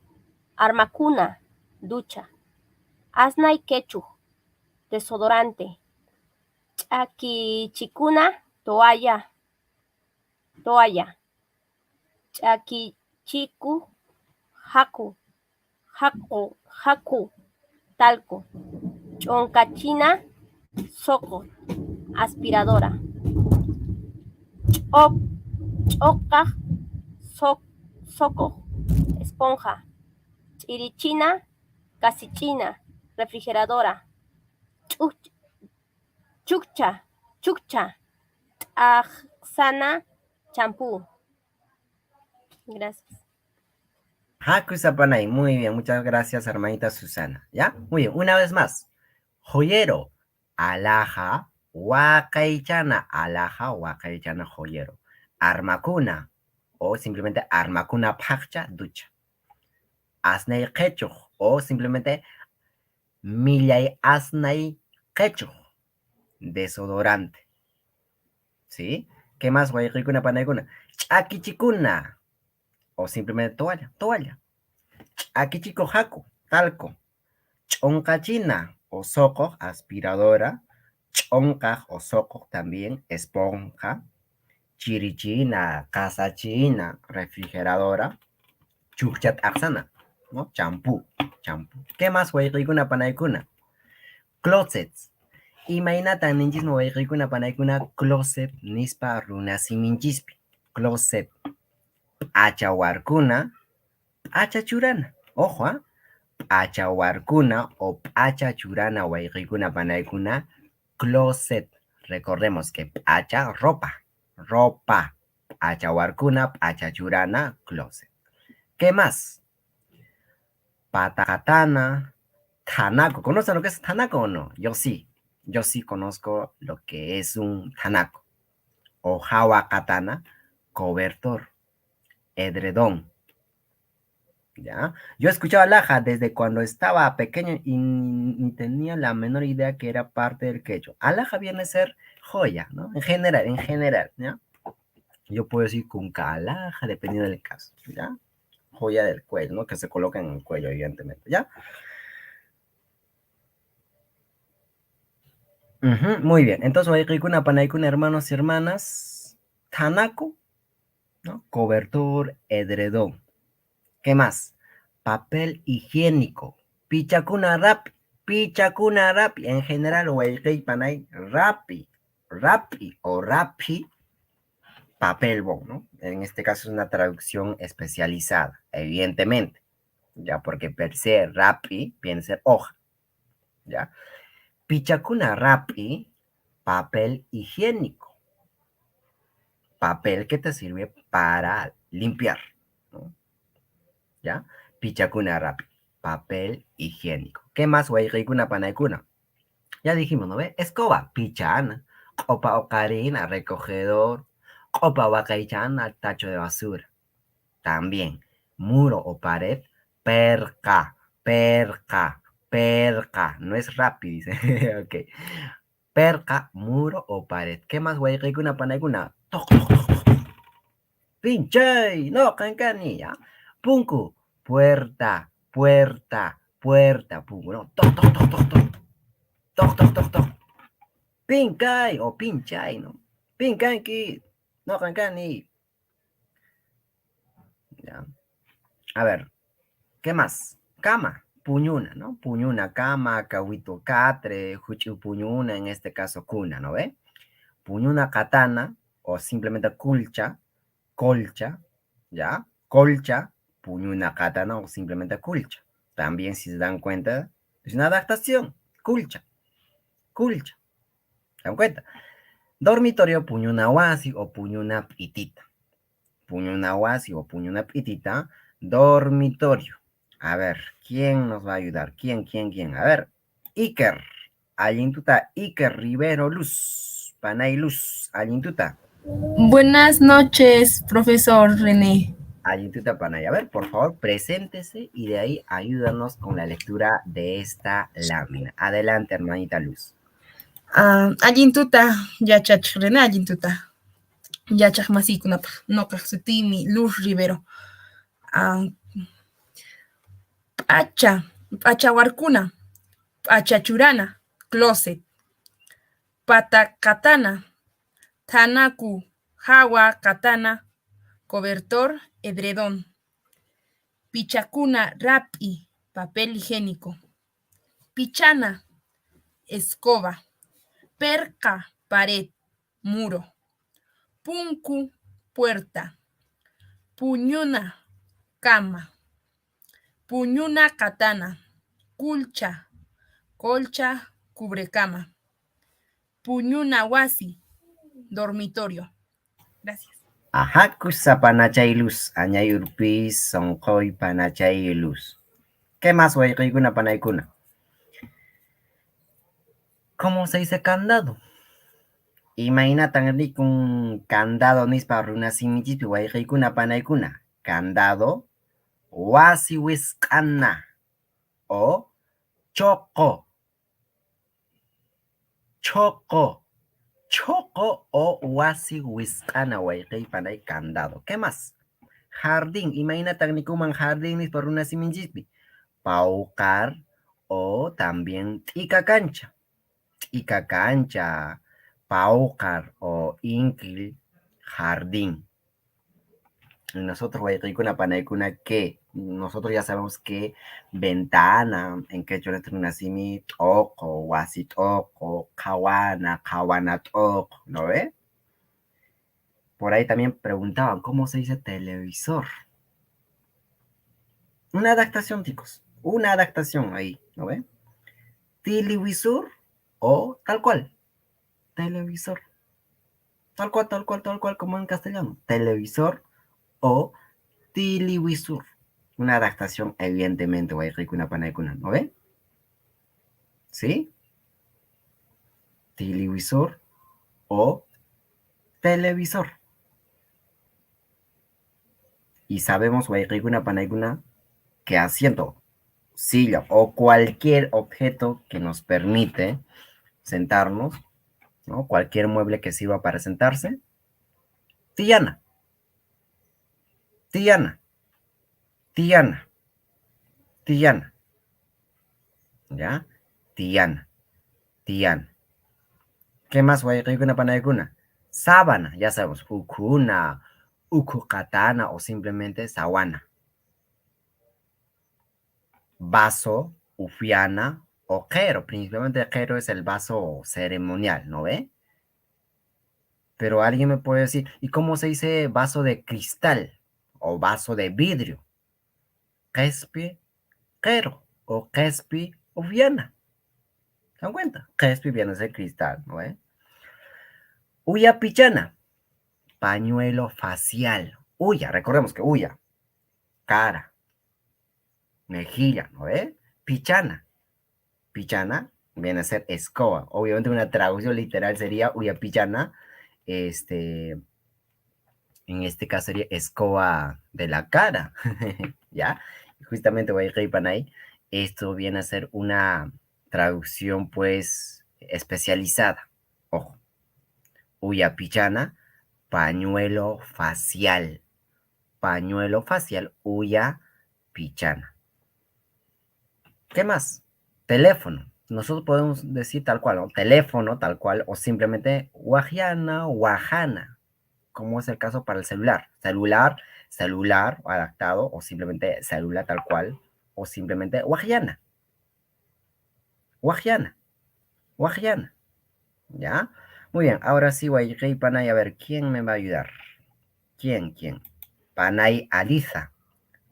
ducha, Asnay Quechu, desodorante, Chaquichicuna, toalla, Chaquichiku, jacu, talco, Choncachina, soco, aspiradora, choca, soco, esponja, chirichina, casichina, refrigeradora, chucha, ajxana, champú. Gracias. Haku Sapanay, muy bien, muchas gracias, hermanita Susana, ¿ya? Muy bien, una vez más. Joyero, Alaja, Wakaichana, joyero. Armacuna, o simplemente Armacuna Pacha, ducha. Asnei Quechuj, o simplemente Millay Asnei Quechuj, desodorante. ¿Sí? ¿Qué más, Guayquicuna Panaicuna? Chaquichicuna, o simplemente toalla. Chaquichico Jaco, talco. Choncachina o soco, aspiradora. Chonca o soco también, esponja. Chirichina, casachina, refrigeradora. Chuchat axana, ¿no? Champú. ¿Qué más, Guayquicuna Panaicuna? Closets. Imagínate, ninjismo Guayquicuna Panaicuna, closet, nispa, runasiminjispi. Closet. Achahuarcuna, achachurana. Ojo, ¿ah? Achahuarcuna o achachurana Guayquicuna Panaicuna, closet. Recordemos que acha, ropa. Achahuarcuna, achachurana, closet. ¿Qué más? Patakatana, Tanako. ¿Conocen lo que es Tanako o no? Yo sí conozco lo que es un Tanako. O Katana, cobertor, edredón. ¿Ya? Yo escuchaba Laja desde cuando estaba pequeño y ni tenía la menor idea que era parte del quechua. Alaja viene a ser joya, ¿no? En general, ¿ya? Yo puedo decir con calaja, dependiendo del caso, ¿ya? Joya del cuello, ¿no? Que se coloca en el cuello, evidentemente, ¿ya? Muy bien, entonces Waikikuna, Panaikuna, hermanos y hermanas, Tanako, ¿no? Cobertor, edredón. ¿Qué más? Papel higiénico, Pichacuna Rapi, en general, Waikik Panay, Rapi o Rapi, papel bon, ¿no? En este caso es una traducción especializada, evidentemente, ya porque per se Rapi viene a ser hoja, ¿ya? Pichacuna Rapi, papel higiénico, papel que te sirve para limpiar, ¿no? ¿Ya? Pichakuna rápido. Papel higiénico. ¿Qué más? Wayqaykuna panaykuna. Ya dijimos, ¿no ve? Escoba, pichana. Opa ocarina, recogedor. Opa wakaychana, tacho de basura. También, muro o pared, perca, perca, perca. No es rápido, dice. Ok. Perca, muro o pared. ¿Qué más, wayqaykuna panaykuna? Toc, toc, toc, toc. Pinchay, no, cancani, ¿ya? Punku, puerta, puerta, puerta, punku, ¿no? Toc, toc, toc, toc, toc. Toc, toc, toc, toc. Pincay o pinchay, ¿no? Pincanqui, no, cancani. Ya. A ver, ¿qué más? Cama, puñuna, ¿no? Puñuna, cama, cahuito, catre, juchu puñuna, en este caso cuna, ¿no ve? Puñuna, katana, o simplemente culcha, colcha, ¿ya? Colcha, puñuna, katana, o simplemente culcha. También, si se dan cuenta, es una adaptación, culcha, culcha. ¿Se dan cuenta? Dormitorio, puñuna wasi o puñuna pitita. Puñuna wasi o puñuna pitita, dormitorio. A ver, ¿quién nos va a ayudar? ¿Quién? A ver, Iker. Alintuta, Iker Rivero Luz. Panay Luz. Alintuta. Buenas noches, profesor René. Alintuta Panay. A ver, por favor, preséntese y de ahí ayúdanos con la lectura de esta lámina. Adelante, hermanita Luz. Allintuta, yachach René, allintuta. Yachach masikunapa, no sutimi, Luz Rivero. Pacha warkuna, pacha churana, closet. Pata katana, tanaku, hawa katana, cobertor, edredón. Pichakuna, rapi, papel higiénico. Pichana, escoba. Perca, pared, muro. Punku, puerta. Puñuna, cama. Puñuna, katana. Culcha, colcha, cubrecama. Puñuna, wasi, dormitorio. Gracias. Ajá, kusa panachay luz. Añayurpis, sonkoy panachay luz. ¿Qué más, wayqaykuna panaykuna? ¿Cómo se dice candado? Imaynatan rikun candado nispa runasimichipi wayqaykuna panaykuna. Candado, wasi wisq'ana o choco. Choco. Choco o wasi wisq'ana wayqay panay candado. ¿Qué más? Jardín. Imaynatan rikuman jardín nispa runasimichipi. Paucar o también tika cancha. Tika cancha, paucar o inquil, jardín. Y nosotros, Guayquicuna, Panaicuna, que nosotros ya sabemos que ventana, en quechua nuestro nacimi, toco, wasi toco, kawana toco, ¿no ve? Por ahí también preguntaban, ¿cómo se dice televisor? Una adaptación, chicos, una adaptación ahí, ¿no ve? Televisor o tal cual, televisor. Tal cual, como en castellano. Televisor o televisor. Una adaptación, evidentemente, Guayquicuna Panaicuna, ¿no ve? ¿Sí? Televisor o televisor. Y sabemos, Guayquicuna Panaicuna, que asiento, silla o cualquier objeto que nos permite sentarnos, ¿no? Cualquier mueble que sirva para sentarse. Tiana. Tiana. Tiana. Tiana. ¿Ya? Tiana. Tiana. ¿Qué más, Guayquicuna Panaicuna? Sábana, ya sabemos, ukuna, ukukatana o simplemente sawana. Vaso, ufiana o quero. Principalmente quero es el vaso ceremonial, ¿no ve? Pero alguien me puede decir, ¿y cómo se dice vaso de cristal o vaso de vidrio? Quespi, quero o quespi, ufiana. ¿Se dan cuenta? Quespi viene de cristal, ¿no ve? Uya pichana, pañuelo facial. Uya, recordemos que uya, cara. mejilla, ¿no ve? Pichana. Pichana viene a ser escoba. Obviamente una traducción literal sería uya pichana. En este caso sería escoba de la cara. ¿Ya? Justamente voy a panay. Esto viene a ser una traducción pues especializada. Ojo. Uya pichana, pañuelo facial. Pañuelo facial, uya pichana. ¿Qué más? Teléfono. Nosotros podemos decir tal cual, ¿no? Teléfono, tal cual, o simplemente guajiana, guajana, como es el caso para el celular. Celular adaptado, o simplemente celular tal cual, o simplemente guajiana. Guajiana, guajiana. ¿Ya? Muy bien, ahora sí, Guayquey Panay, a ver, ¿quién me va a ayudar? ¿Quién? Panay Alisa.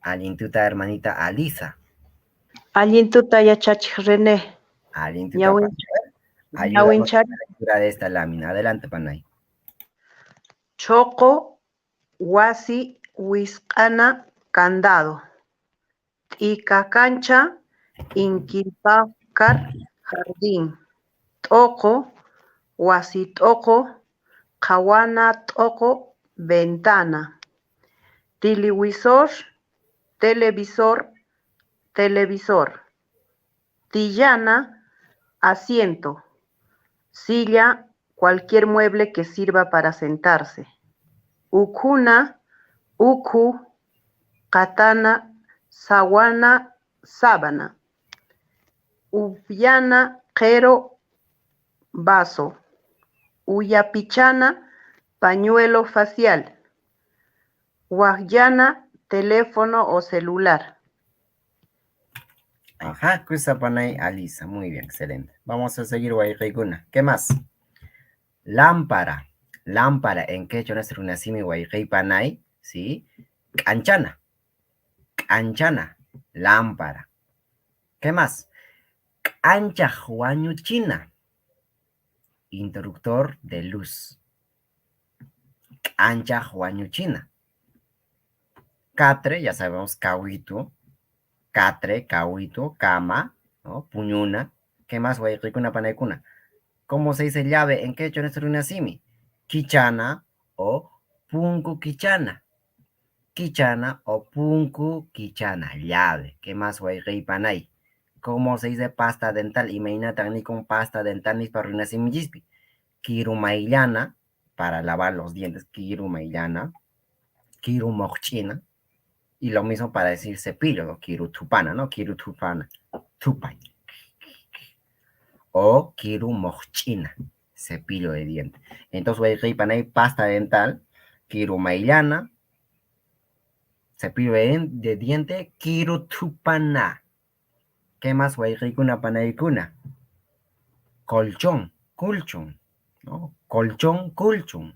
Alintuta, hermanita Alisa. Allintuta yachachik René. Alintuta Ñawin, Panay. Ayúdanos ñawinchari con la lectura de esta lámina. Adelante, Panay. choco wasi wisq'ana candado. T'ika cancha inquilpaqkar jardín. T'oqo wasi t'oqo qhawana t'oqo ventana. Televisor. Tillana asiento. Silla, cualquier mueble que sirva para sentarse. Ukuna, uku, katana, sawana, sábana. Upiana, qero, vaso. Uyapichana, pañuelo facial. Guayana, teléfono o celular. Ajá, Kusapanay Alisa. Muy bien, excelente. Vamos a seguir, Guayqueykuna. ¿Qué más? Lámpara. Lámpara en quechua nuestro nacimi Guayqueypanay, ¿sí? Canchana. Canchana. Lámpara. ¿Qué más? Ancha China. Interruptor de luz. Ancha China. Catre, ya sabemos, cahuito. Catre, cahuito, cama, ¿no? Puñuna. ¿Qué más, Guayqueykuna, Panaykuna? ¿Cómo se dice llave en quechua nuestro nacimi? Kichana o punku kichana. Kichana o punku kichana. Llave. ¿Qué más, Guayqueypanay? ¿Cómo se dice pasta dental? Imagínate ni con pasta dental ni para nacimi yispi. Kirumaillana, para lavar los dientes. Kirumaillana. Kirumochina. Y lo mismo para decir cepillo, ¿no? Kirutupana, ¿no? Kirutupana. Tupay. O kirumochina. Cepillo de dientes. Entonces, Guayqueypanay, pasta dental. Kirumaillana. Cepillo de diente. Kirutupana. ¿Qué más, Guayqueykuna, Panaykuna? Colchón, ¿no? Colchón.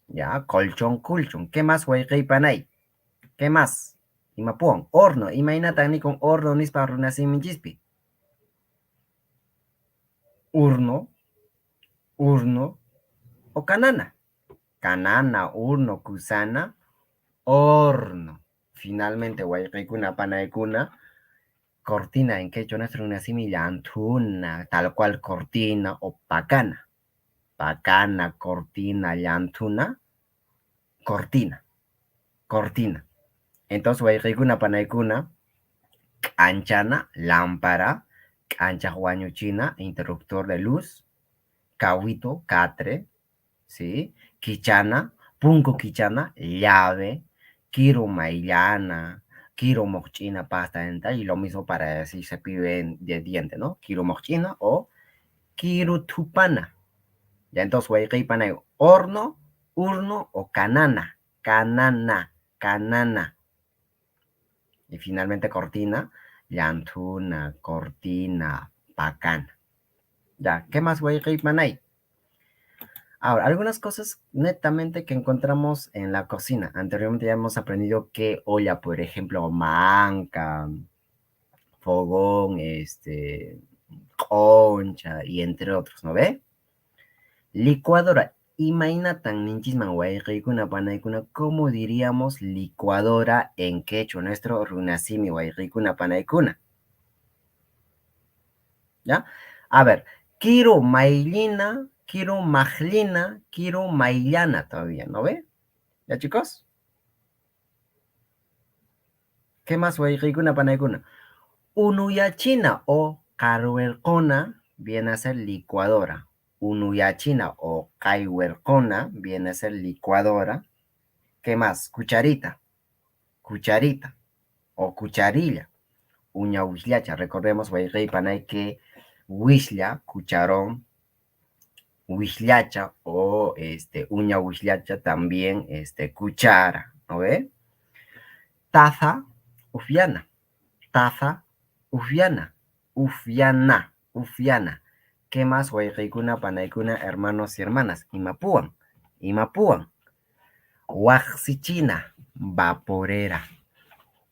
Ya, colchón. ¿Qué más, Guayqueypanay? ¿Qué más? Imapuan, horno. Imagínate ni con horno ni para runasimi chispi. Urno o canana. Canana, urno, kusana, horno. Finalmente, Guayqueykuna, Panaykuna, cortina en quechua nuestro una similla antuna, tal cual cortina o pacana. Pacana, cortina, llantuna, cortina. Entonces, Guayqueykuna, Panaykuna, canchana, lámpara, cancha huañuchina, interruptor de luz, cahuito, catre, ¿sí? Kichana, punco kichana, llave, kirumaillana, kirumochina, pasta dental, y lo mismo para decir cepillo de diente, ¿no? Kirumochina o kirutupana. Ya entonces, Guayqueypanay, horno, urno o canana. Y finalmente cortina, llantuna, cortina, pacana. Ya, ¿qué más, Guayqueypanay? Ahora, algunas cosas netamente que encontramos en la cocina. Anteriormente ya hemos aprendido que olla, por ejemplo, manca, fogón, concha y entre otros, ¿no ve? Licuadora. Imainatan ninchisman wayqaykuna panaykuna, ¿cómo diríamos licuadora en quechua? Nuestro runasimi wayqaykuna panaykuna. ¿Ya? A ver, quiero maylina, quiero majlina, quiero maillana todavía, ¿no ve? ¿Ya, chicos? ¿Qué más wayqaykuna panaykuna? Unuyachina o carhuercona viene a ser licuadora. Unuyachina o caihuercona viene a ser licuadora. ¿Qué más? Cucharita, cucharita o cucharilla. Uña huislacha. Recordemos, panay, que huisla, cucharón, huislacha o uña huislacha también cuchara. ¿No ve? Taza, ufiana. Taza, ufiana. Ufiana, ufiana. ¿Qué más? Wayqaykuna panaykuna, hermanos y hermanas. Imapuan, imapuan. Waxichina, vaporera.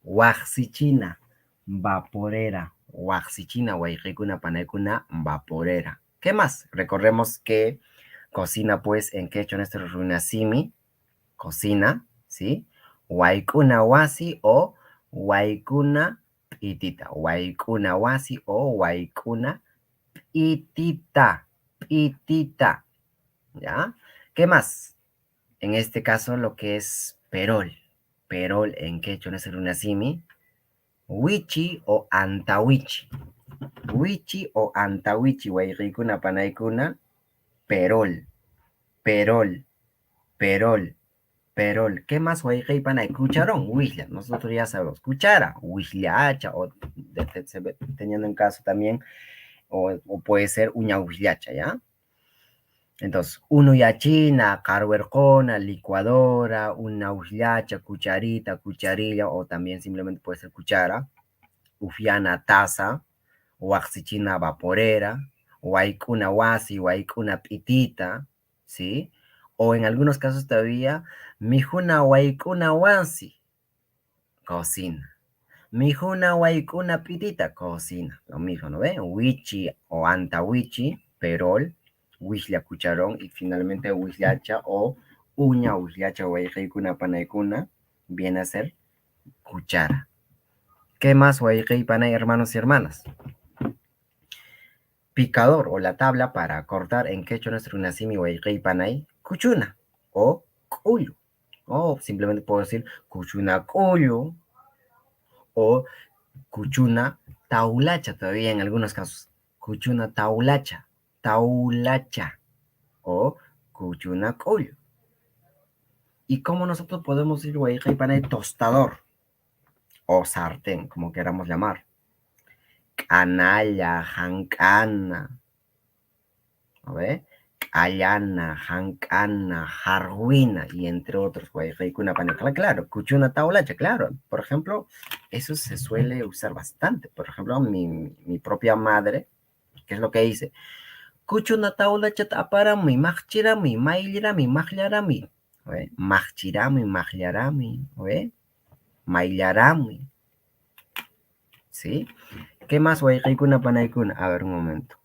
Waxichina, vaporera. Waxichina, wayqaykuna panaykuna, vaporera. ¿Qué más? Recordemos que cocina, pues, en quechua nuestro runasimi, cocina, ¿sí? Waykuna wasi o waykuna pitita. Waykuna wasi o waykuna pitita. Pitita. ¿Ya? ¿Qué más? En este caso, lo que es perol. Perol en quechua no es el runasimi. Wichi o antawichi. Wichi o antawichi. Wayqaykuna panaykuna. Perol. Perol. Perol. Perol. ¿Qué más wayqay panay? Cucharón. Huisla. Nosotros ya sabemos. Cuchara. Huislacha. O teniendo en caso también. O puede ser uña huislacha, ¿ya? Entonces, unuyachina, carhuercona, licuadora, una huislacha, cucharita, cucharilla, o también simplemente puede ser cuchara, ufiana, taza, waxichina, vaporera, waikuna wasi, waikuna pitita, ¿sí? O en algunos casos todavía, mijuna waikuna wasi, cocina. Mijuna waikuna pitita, cocina. Lo mismo, ¿no ve? Wichi o antawichi, perol, huisla, cucharón, y finalmente huislacha o uña huislacha wayqaykuna panaykuna viene a ser cuchara. ¿Qué más wayqay panay, hermanos y hermanas? Picador o la tabla para cortar en quechua nuestro nacimi wayqay panay, cuchuna o cuyo. O simplemente puedo decir cuchuna cuyo o cuchuna taulacha todavía en algunos casos. Cuchuna taulacha. Taulacha o cuchuna cuyo. ¿Y cómo nosotros podemos decir wayqay panay? Tostador o sartén, como queramos llamar. Canalla, jancana, ¿no ve? Ayana, jancana, jarhuina, y entre otros, wayqaykuna panay. Claro, cuchuna taulacha, claro. Por ejemplo, eso se suele usar bastante. Por ejemplo, mi propia madre, ¿qué es lo que dice? Kuchuna taulacha aparami, machirami, maillirami, majlarami. Machirami, majlarami, ¿ve? Maillarami. ¿Sí? ¿Qué más wayqaykuna panaykuna? A ver, un momento.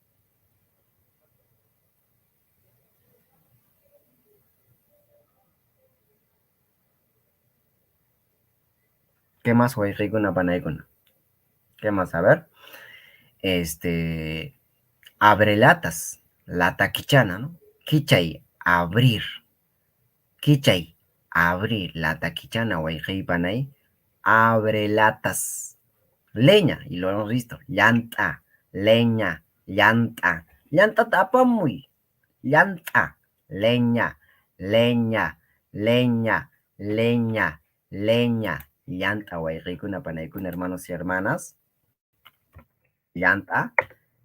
¿Qué más wayqaykuna panaykuna? ¿Qué más? A ver. Abre latas. Lata quichana, ¿no? Quichay, abrir. Quichay, abrir. Lata quichana, wayqay panay. Abre latas. Leña, y lo hemos visto. Llanta, leña, llanta. Llanta tapamuy. Llanta, leña, leña, leña, leña, leña. Llanta, wayqaykuna panaykuna, hermanos y hermanas. Llanta,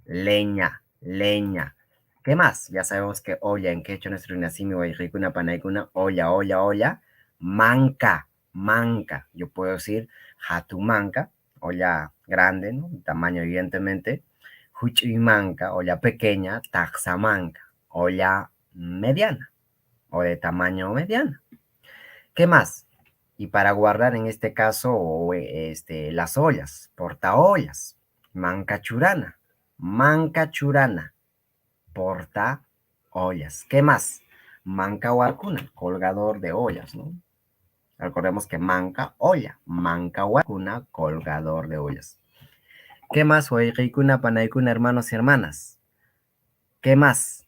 leña, leña. ¿Qué más? Ya sabemos que olla en quechua nuestro nacimi wayqaykuna panaykuna, olla, olla, olla. Manca, manca. Yo puedo decir jatumanca, olla grande, ¿no? Tamaño evidentemente. Huchuymanca, olla pequeña. Taxamanca, olla mediana o de tamaño mediano. ¿Qué más? Y para guardar en este caso las ollas, portaollas. Manca churana, porta ollas. ¿Qué más? manca warkuna, colgador de ollas, ¿no? Recordemos que manca, olla, manca warkuna, colgador de ollas. ¿Qué más, wayqaykuna, panaykuna, hermanos y hermanas? ¿Qué más?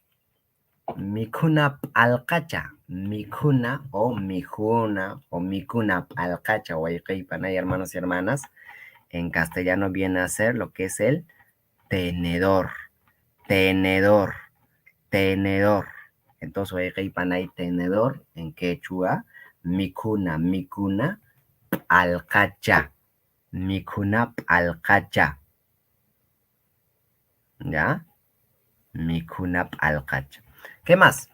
Mikuna alcacha, mikuna o mikuna alcacha, wayqay, panay, hermanos y hermanas. En castellano viene a ser lo que es el tenedor, tenedor, tenedor. Entonces, wayqay, panay, tenedor, en quechua, mikuna alcacha, mikuna alcacha. ¿Ya? Mikuna alcacha. ¿Qué más?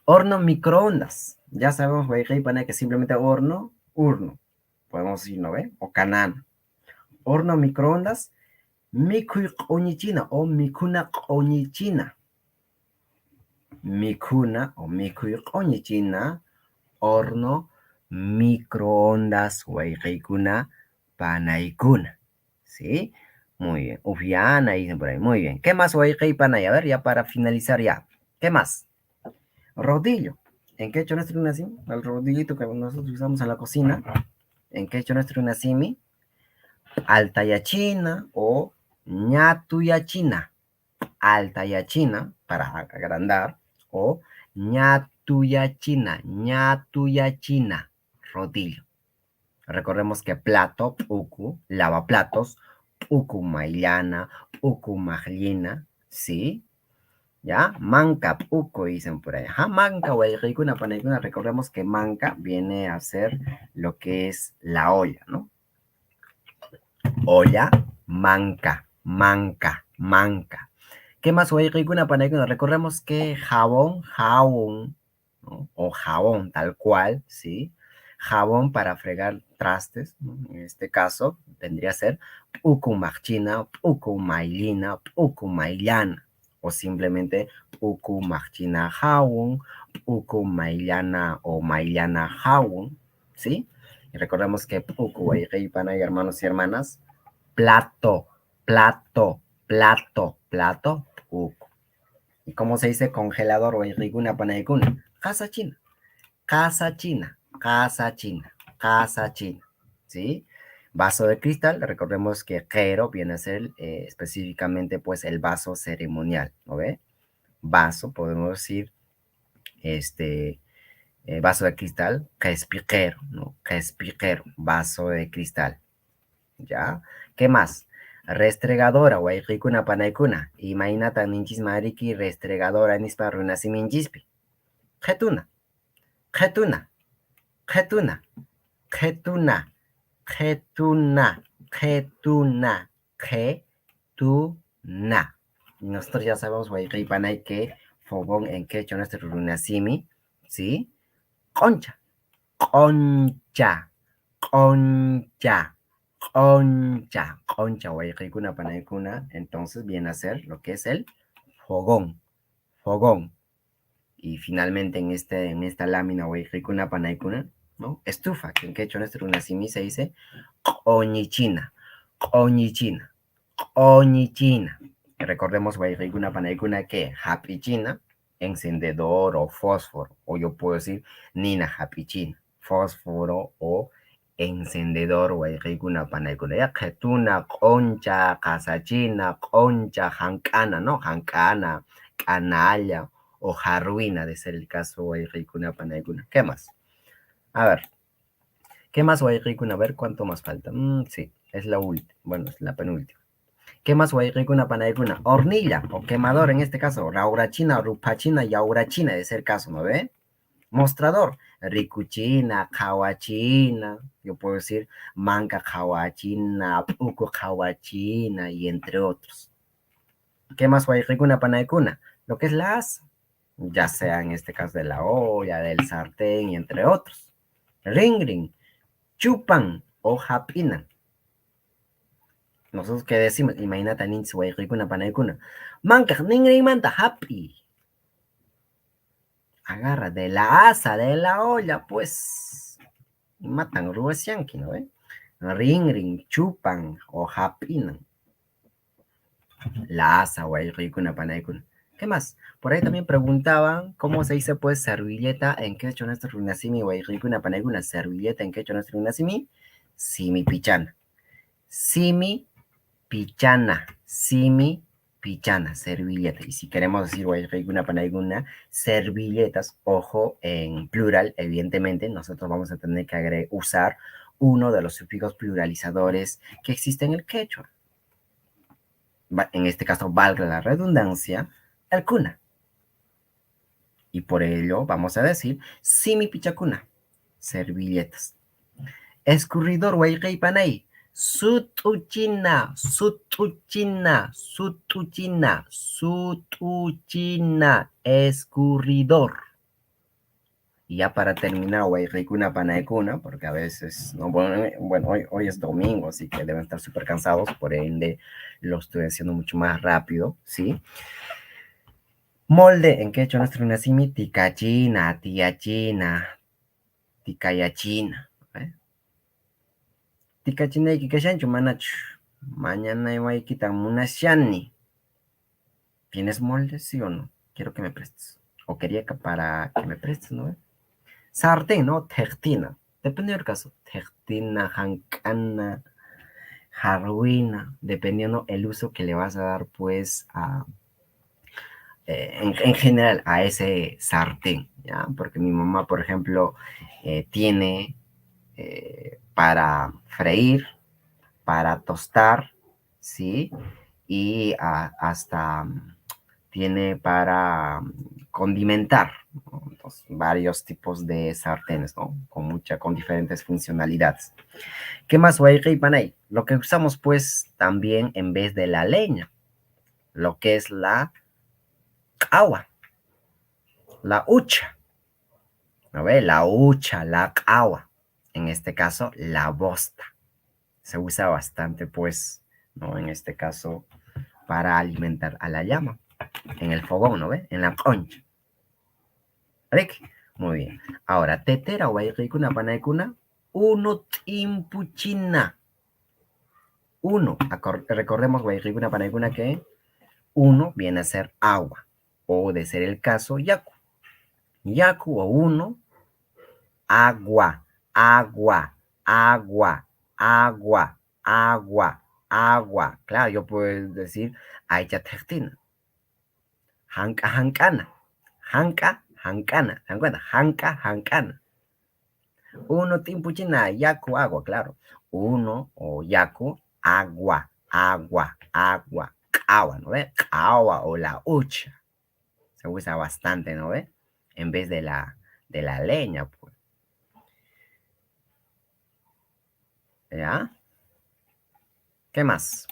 Horno microondas. Ya sabemos, wayqay, panay, que simplemente horno, urno. Podemos decir, ¿no ve? O canana. Horno microondas, mikuy q'uñichina o mikuna q'uñichina. Mikuna o mikuy q'uñichina, horno microondas, wayqaykuna, panaykuna. ¿Sí? Muy bien. Ufiana dicen por ahí. Muy bien. ¿Qué más, wayqay, panay? A ver, ya para finalizar ya. ¿Qué más? Rodillo. ¿En qué hecho nuestro nacimi? El rodillito que nosotros usamos en la cocina. ¿En qué hecho nuestro nacimi? Altayachina o ñatuyachina. Altayachina para agrandar o ñatuyachina, ñatuyachina, rodillo. Recordemos que plato, puku, lavaplatos, puku maillana, puku majlina, ¿sí? ¿Ya? Manca, puku dicen por ahí. Ajá, manca, wayqaykuna, panaykuna. Recordemos que manca viene a ser lo que es la olla, ¿no? Olla, manca, manca, manca. ¿Qué más, wayqaykuna, panaykuna? Recordemos que jabón, jabón, ¿no? O jabón, tal cual, ¿sí? Jabón para fregar trastes, ¿no? En este caso, tendría que ser puku machina, puku mailina, puku maillana. O simplemente puku machina jabón, puku maillana o maillana jabón, ¿sí? Y recordemos que puku, wayqay, panay, hermanos y hermanas, plato, plato, plato, plato, puku. ¿Y cómo se dice congelador, wayqaykuna, panaykuna? Casa china, casa china, casa china, casa china, ¿sí? Vaso de cristal, recordemos que quero viene a ser específicamente pues el vaso ceremonial, ¿no ve? Vaso, podemos decir, vaso de cristal, que es piquero, ¿no? Que es piquero, vaso de cristal, ¿ya? ¿Qué más? Restregadora, wayqaykuna, panaykuna, imaynata ninchis mariki restregadora nispa runasiminchispi. Jetuna, jetuna, jetuna, jetuna, jetuna, jetuna, jetuna. Nosotros ya sabemos, wayqay, panay, que fogón en quechua nuestro runasimi, ¿sí? Concha, concha, concha, concha, concha, wayqaykuna, panaykuna. Entonces viene a ser lo que es el fogón, fogón. Y finalmente en esta lámina, wayqaykuna, panaykuna, ¿no? Estufa, que en quechua nuestro runasimi se dice qoñichina, qoñichina, qoñichina. Recordemos, wayqaykuna, panaykuna, que hapichina, encendedor o fósforo, o yo puedo decir nina hapichina, fósforo o encendedor, wayqaykuna, panaykuna. Ya qhetuna, concha, casachina, concha, jancana, ¿no? Jancana, canalla o jarruina, de ser el caso, wayqaykuna, panaykuna. ¿Qué más? A ver, ¿qué más, wayqaykuna? A ver, ¿cuánto más falta? Sí, es la última, bueno, es la penúltima. ¿Qué más, wayqaykuna, panaykuna? Hornilla o quemador, en este caso, raurachina, rupachina, yaurachina, de ser caso, ¿no ve? Mostrador, ricuchina, kawachina, yo puedo decir manca kawachina, puku kawachina, y entre otros. ¿Qué más, wayqaykuna, panaykuna? Lo que es la asa, ya sea en este caso de la olla, del sartén, y entre otros. Ring, chupan o japinan. Nosotros qué decimos, imagínate, nints, wayqaykuna, panaykuna. Manca, ningrin manta, happy. Agarra de la asa, de la olla, pues. Y matan ruesianqui, ¿no ve? Ring, chupan o japinan. La asa, wayqaykuna, panaykuna. ¿Qué más? Por ahí también preguntaban cómo se dice pues servilleta en quechua nuestro runasimi guayquicuna paneguna. Servilleta en quechua nuestro runasimi, simi pichana. Simi pichana, simi pichana, servilleta. Y si queremos decir guayquicuna paneguna, servilletas, ojo, en plural, evidentemente, nosotros vamos a tener que usar uno de los sufijos pluralizadores que existe en el quechua. En este caso, valga la redundancia, el cuna. Y por ello vamos a decir simi pichacuna, servilletas. Escurridor panay, sutuchina, sutuchina, sutuchina, sutuchina, escurridor. Y ya para terminar, Guayreicuna Panaecuna, porque a veces, no, bueno, hoy es domingo, así que deben estar súper cansados, por ende lo estoy haciendo mucho más rápido, ¿sí? Molde en quechua nuestro nacimi, ticachina, tiachina, ticayachina. Ticachina y kikashancho, manacho. Mañana igual quitan munashani. ¿Tienes molde, sí o no? Quiero que me prestes. O quería para que me prestes, ¿no? Sartén, ¿no? Tejtina. Depende del caso. Tejtina, jancana, jarwina. Dependiendo el uso que le vas a dar, pues, a... en general a ese sartén, ¿ya? Porque mi mamá, por ejemplo, tiene para freír, para tostar, ¿sí? Y hasta tiene para condimentar, ¿no? Entonces, varios tipos de sartenes, ¿no? Con diferentes funcionalidades. ¿Qué más, Guayqui Panay? Lo que usamos, pues, también en vez de la leña, lo que es la agua, la hucha, ¿no ve? La hucha, la agua, en este caso, la bosta. Se usa bastante, pues, ¿no? En este caso, para alimentar a la llama, en el fogón, ¿no ve? En la concha. ¿Vale? Muy bien. Ahora, tetera, guayquicuna, panaicuna, uno timpuchina. Uno, recordemos, guayquicuna, panaicuna, que uno viene a ser agua, o de ser el caso, yacu. Yacu o uno, agua, agua, agua, agua, agua, agua. Claro, yo puedo decir aicha tejtina. Hanka, hankana. Hanka, hankana. ¿Se dan cuenta? Hanka, hankana. Uno timpuchina, yacu, agua, claro. Uno o yacu, agua, agua, agua, agua, ¿no ve? Agua o la hucha. Se usa bastante, ¿no ve? En vez de la leña, pues. ¿Ya? ¿Qué más?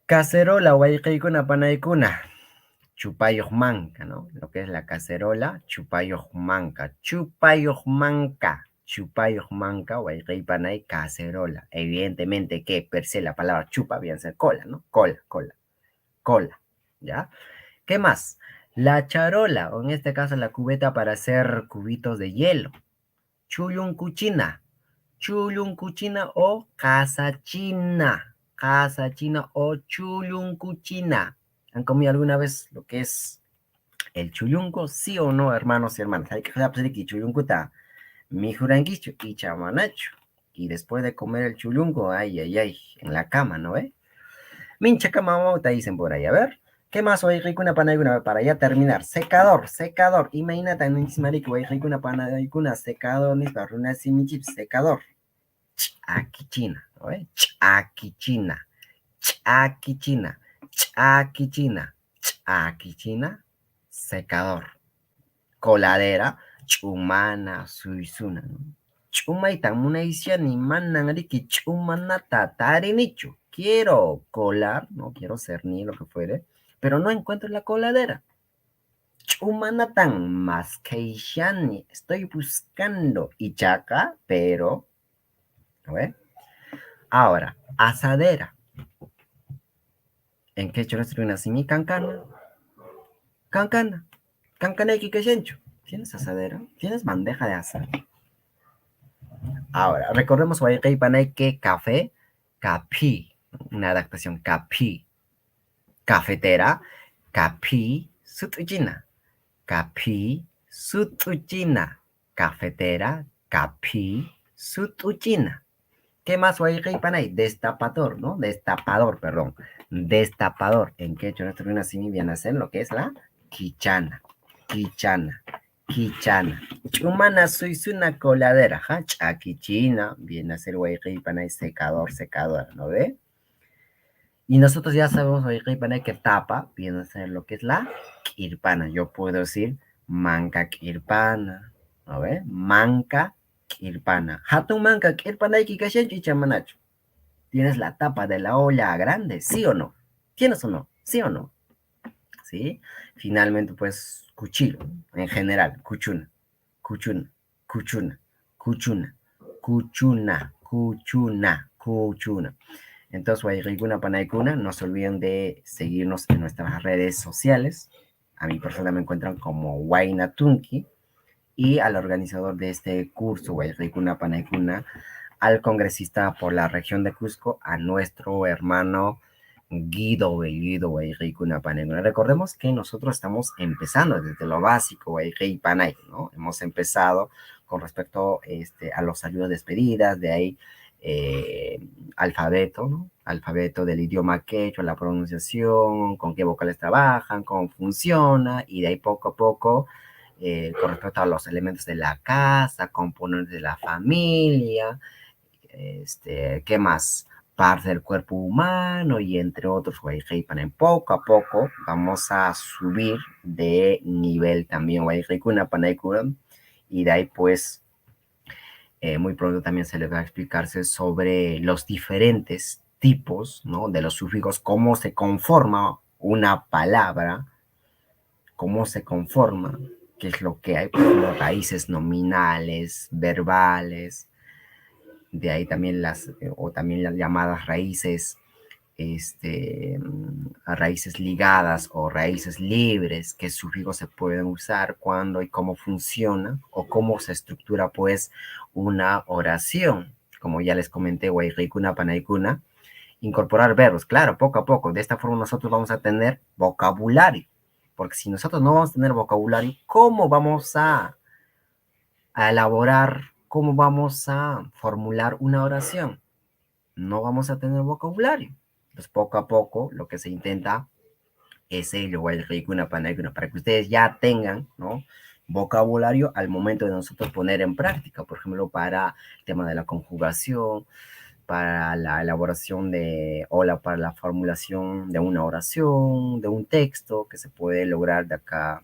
Cacerola, guayquicuna, panaicuna. Chupayoc manca, ¿no? Lo que es la cacerola, chupayoc manca. Chupayoc manca. Chupayoc manca, guayqui panay, cacerola. Evidentemente que per se la palabra chupa viene a ser cola, ¿no? Cola, cola, cola. ¿Ya? ¿Qué más? La charola, o en este caso la cubeta para hacer cubitos de hielo. Chuyuncuchina. Chuyuncuchina o casachina. Casachina o chuyuncuchina. ¿Han comido alguna vez lo que es el chuyunco? ¿Sí o no, hermanos y hermanas? Hay que saber que chuyuncuta mi juranquicho y chamanacho. Y después de comer el chuyunco, ay, ay, ay, en la cama, ¿no ve? Mincha cama te dicen por ahí. A ver, ¿qué más hoy ricuna panaguna para ya terminar? Secador, secador. Imagínate, marico, hoy ricuna panaguna, secador, mis barrunas y mi chip, secador. Chaquichina, ¿no ve? Chaquichina, chaquichina, chaquichina, chaquichina, secador. Coladera, chumana, suizuna, ¿no? Chumaita, munaicia ni manangari que chumanata, tarinicho. Quiero colar, no quiero ser ni lo que fuere, pero no encuentro la coladera. Chumanatan, más que shani, estoy buscando Ichaca, pero, ¿no ve? Ahora, asadera. ¿En qué choro estoy nacimi? Cancana. Cancana. Cancana y quechencho. ¿Tienes asadera? ¿Tienes bandeja de asar? Ahora, recordemos Guayqui Panay que café, capi, una adaptación capi, cafetera, Capi sutuchina. Capi sutuchina. Cafetera, capi sutuchina. ¿Qué más hay panay? Destapador, ¿no? Destapador, perdón. Destapador. En quechua nuestro así viene a ser lo que es la quichana. Quichana. Quichana. Chumana sois una coladera, ¿ja? Chaquichina. Viene a ser panay secador, secadora, ¿no ve? Y nosotros ya sabemos panay que tapa, viene a ser lo que es la quirpana. Yo puedo decir manca quirpana, ¿no ve? Manca quirpana. Hatun manca quirpana y kikashenchi chamanacho. ¿Tienes la tapa de la olla grande? ¿Sí o no? ¿Tienes o no? ¿Sí o no? ¿Sí? Finalmente, pues, cuchillo, en general, cuchuna, cuchuna, cuchuna, cuchuna, cuchuna, cuchuna, cuchuna. Entonces, Wairikuna Panaikuna, no se olviden de seguirnos en nuestras redes sociales. A mi persona me encuentran como Waina Tunki y al organizador de este curso, Wairikuna Panaikuna, al congresista por la región de Cusco, a nuestro hermano Guido Bellido Wairikuna Panaikuna. Recordemos que nosotros estamos empezando desde lo básico, Wairikuna Panay, ¿no? Hemos empezado con respecto a los saludos de despedidas, de ahí alfabeto, ¿no? Alfabeto del idioma quechua, la pronunciación, con qué vocales trabajan, cómo funciona, y de ahí poco a poco, con respecto a los elementos de la casa, componentes de la familia, ¿qué más? Parte del cuerpo humano y entre otros, en poco a poco vamos a subir de nivel también, y de ahí pues muy pronto también se les va a explicarse sobre los diferentes tipos, ¿no? De los sufijos, cómo se conforma una palabra, cómo se conforma, qué es lo que hay, pues, como raíces nominales, verbales, de ahí también o también las llamadas raíces, raíces ligadas o raíces libres, qué sufijos se pueden usar, cuándo y cómo funciona, o cómo se estructura, pues, una oración. Como ya les comenté, Wairikuna Panaikuna, incorporar verbos, claro, poco a poco. De esta forma nosotros vamos a tener vocabulario, porque si nosotros no vamos a tener vocabulario, ¿cómo vamos a elaborar, cómo vamos a formular una oración? No vamos a tener vocabulario. Entonces, poco a poco, lo que se intenta es ello, para que ustedes ya tengan, ¿no? Vocabulario al momento de nosotros poner en práctica, por ejemplo, para el tema de la conjugación, para la elaboración para la formulación de una oración, de un texto que se puede lograr de acá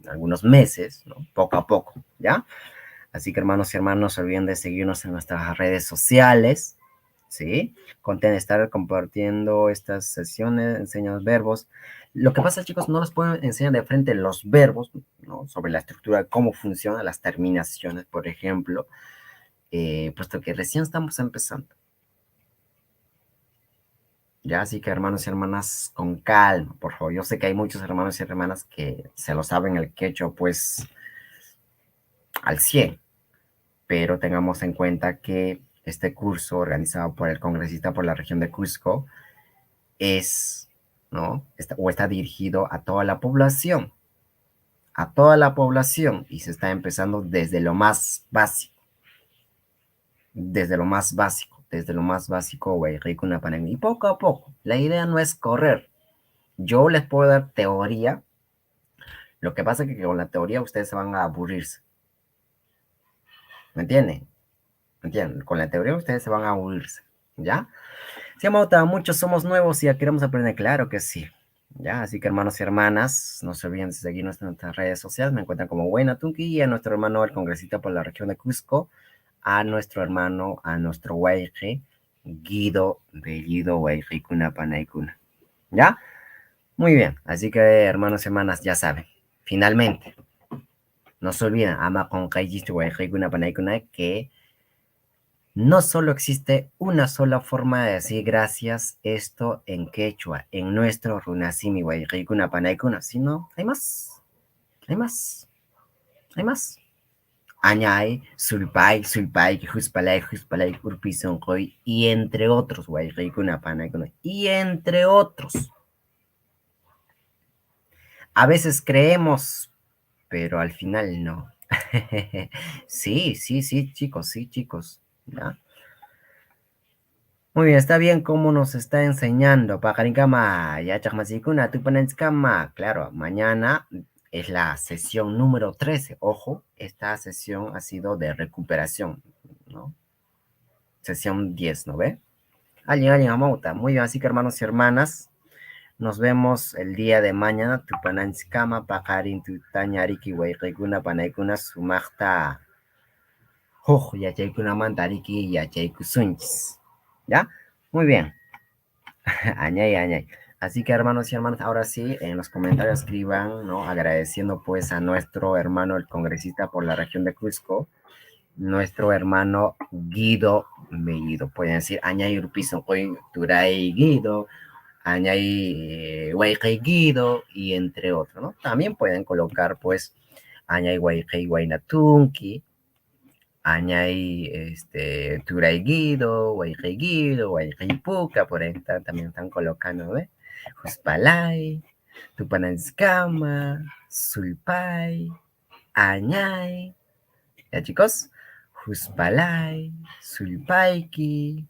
algunos meses, ¿no? Poco a poco, ¿ya? Así que hermanos y hermanas, no se olviden de seguirnos en nuestras redes sociales, ¿sí? Conten estar compartiendo estas sesiones, enseñan los verbos. Lo que pasa, chicos, no les puedo enseñar de frente los verbos, ¿no? Sobre la estructura, cómo funcionan las terminaciones, por ejemplo, puesto que recién estamos empezando. Ya, así que hermanos y hermanas, con calma, por favor. Yo sé que hay muchos hermanos y hermanas que se lo saben el quechua, pues, al 100, pero tengamos en cuenta que este curso organizado por el congresista por la región de Cusco es, ¿no? Está dirigido a toda la población, y se está empezando desde lo más básico, y poco a poco. La idea no es correr. Yo les puedo dar teoría, lo que pasa es que con la teoría ustedes se van a aburrirse. ¿Me entienden? Con la teoría ustedes se van a aburrirse, ¿ya? Si muchos somos nuevos y ya queremos aprender, claro que sí, ¿ya? Así que hermanos y hermanas, no se olviden de seguirnos en nuestras redes sociales, me encuentran como Buena Tunki, y a nuestro hermano, el congresista por la región de Cusco, a nuestro Waige, Guido Bellido Wairikuna Panaikuna, ¿ya? Muy bien, así que hermanos y hermanas, ya saben, finalmente, no se olviden, ama con Wairikuna Panaikuna, que no solo existe una sola forma de decir gracias, esto en quechua, en nuestro runasimi Wairikuna Panaikuna, sino hay más, hay más, hay más. Añay, sulpay, juspalay, urpizoncoy, y entre otros, Wairikuna Panaikuna, y entre otros. A veces creemos, pero al final no. Sí, sí, sí, chicos, ¿ya? Muy bien, está bien cómo nos está enseñando. Pajaricama, ya chacmasikuna, tupanenskama. Claro, mañana es la sesión número 13. Ojo, esta sesión ha sido de recuperación, ¿no? Sesión 10, ¿no ve? Alguien, amauta. Muy bien, así que hermanos y hermanas, nos vemos el día de mañana. Tupanenskama, pajarin, tutañariki, huayqikuna, panaykuna, sumakta. Yachaykuna mantariki, yachaykusunchis. ¿Ya? Muy bien. Añay, añay. Así que hermanos y hermanas, ahora sí, en los comentarios escriban, ¿no? Agradeciendo pues a nuestro hermano, el congresista por la región de Cusco, nuestro hermano Guido Bellido. Pueden decir Añay Urpizo, Coy Turay Guido, Añay Guayqey Guido, y entre otros, ¿no? También pueden colocar pues Añay Guayqey Guaynatunki, Añay Turay Guido, Guayqey Guido, Guayqey Puca, por ahí también están colocando, ¿ves? Juspalay, Tupananskama, Sulpay, Añay, ¿ya chicos? Juspalay, Sulpayki,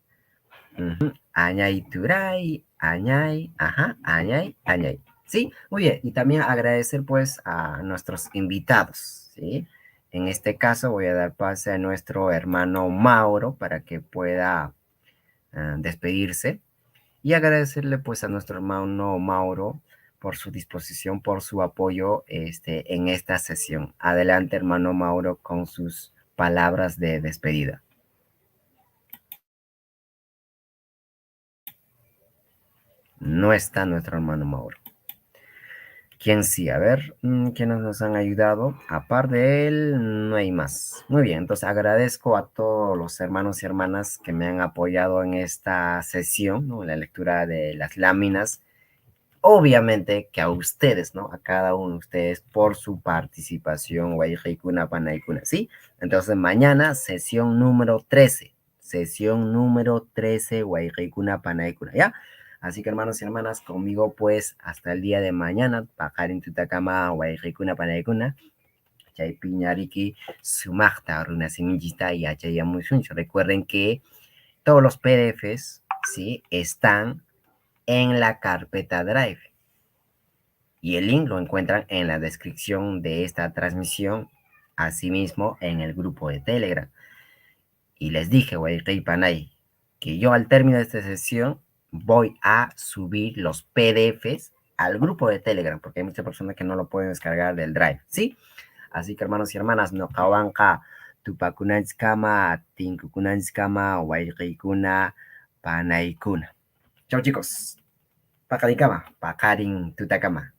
Añay Turay, Añay, ajá, Añay, Añay. ¿Sí? Muy bien, y también agradecer pues a nuestros invitados, ¿sí? En este caso voy a dar pase a nuestro hermano Mauro para que pueda despedirse. Y agradecerle pues a nuestro hermano Mauro por su disposición, por su apoyo en esta sesión. Adelante, hermano Mauro, con sus palabras de despedida. No está nuestro hermano Mauro. ¿Quién sí? A ver, ¿quiénes nos han ayudado? Aparte de él, no hay más. Muy bien, entonces agradezco a todos los hermanos y hermanas que me han apoyado en esta sesión, ¿no? En la lectura de las láminas. Obviamente que a ustedes, ¿no? A cada uno de ustedes por su participación, Guayjikuna, Panaykuna, ¿sí? Entonces mañana, sesión número 13. Sesión número 13, Guayjikuna, Panaykuna, ¿ya? Así que hermanos y hermanas, conmigo pues hasta el día de mañana, Pajarin Tutakama, Guayjikuna, Panaykuna, Chay Piñariki, Sumachta, Runa Simingista y Achayamushuncho. Recuerden que todos los PDFs, ¿sí? Están en la carpeta Drive. Y el link lo encuentran en la descripción de esta transmisión, asimismo en el grupo de Telegram. Y les dije, Guayqui Panay, que yo al término de esta sesión voy a subir los PDFs al grupo de Telegram, porque hay muchas personas que no lo pueden descargar del Drive, ¿sí? Así que hermanos y hermanas, no kawanka, tupakunanskama, tinkukunanskama, Guayqikuna, Panaykuna. Chao chicos. Pakarin Tutakama.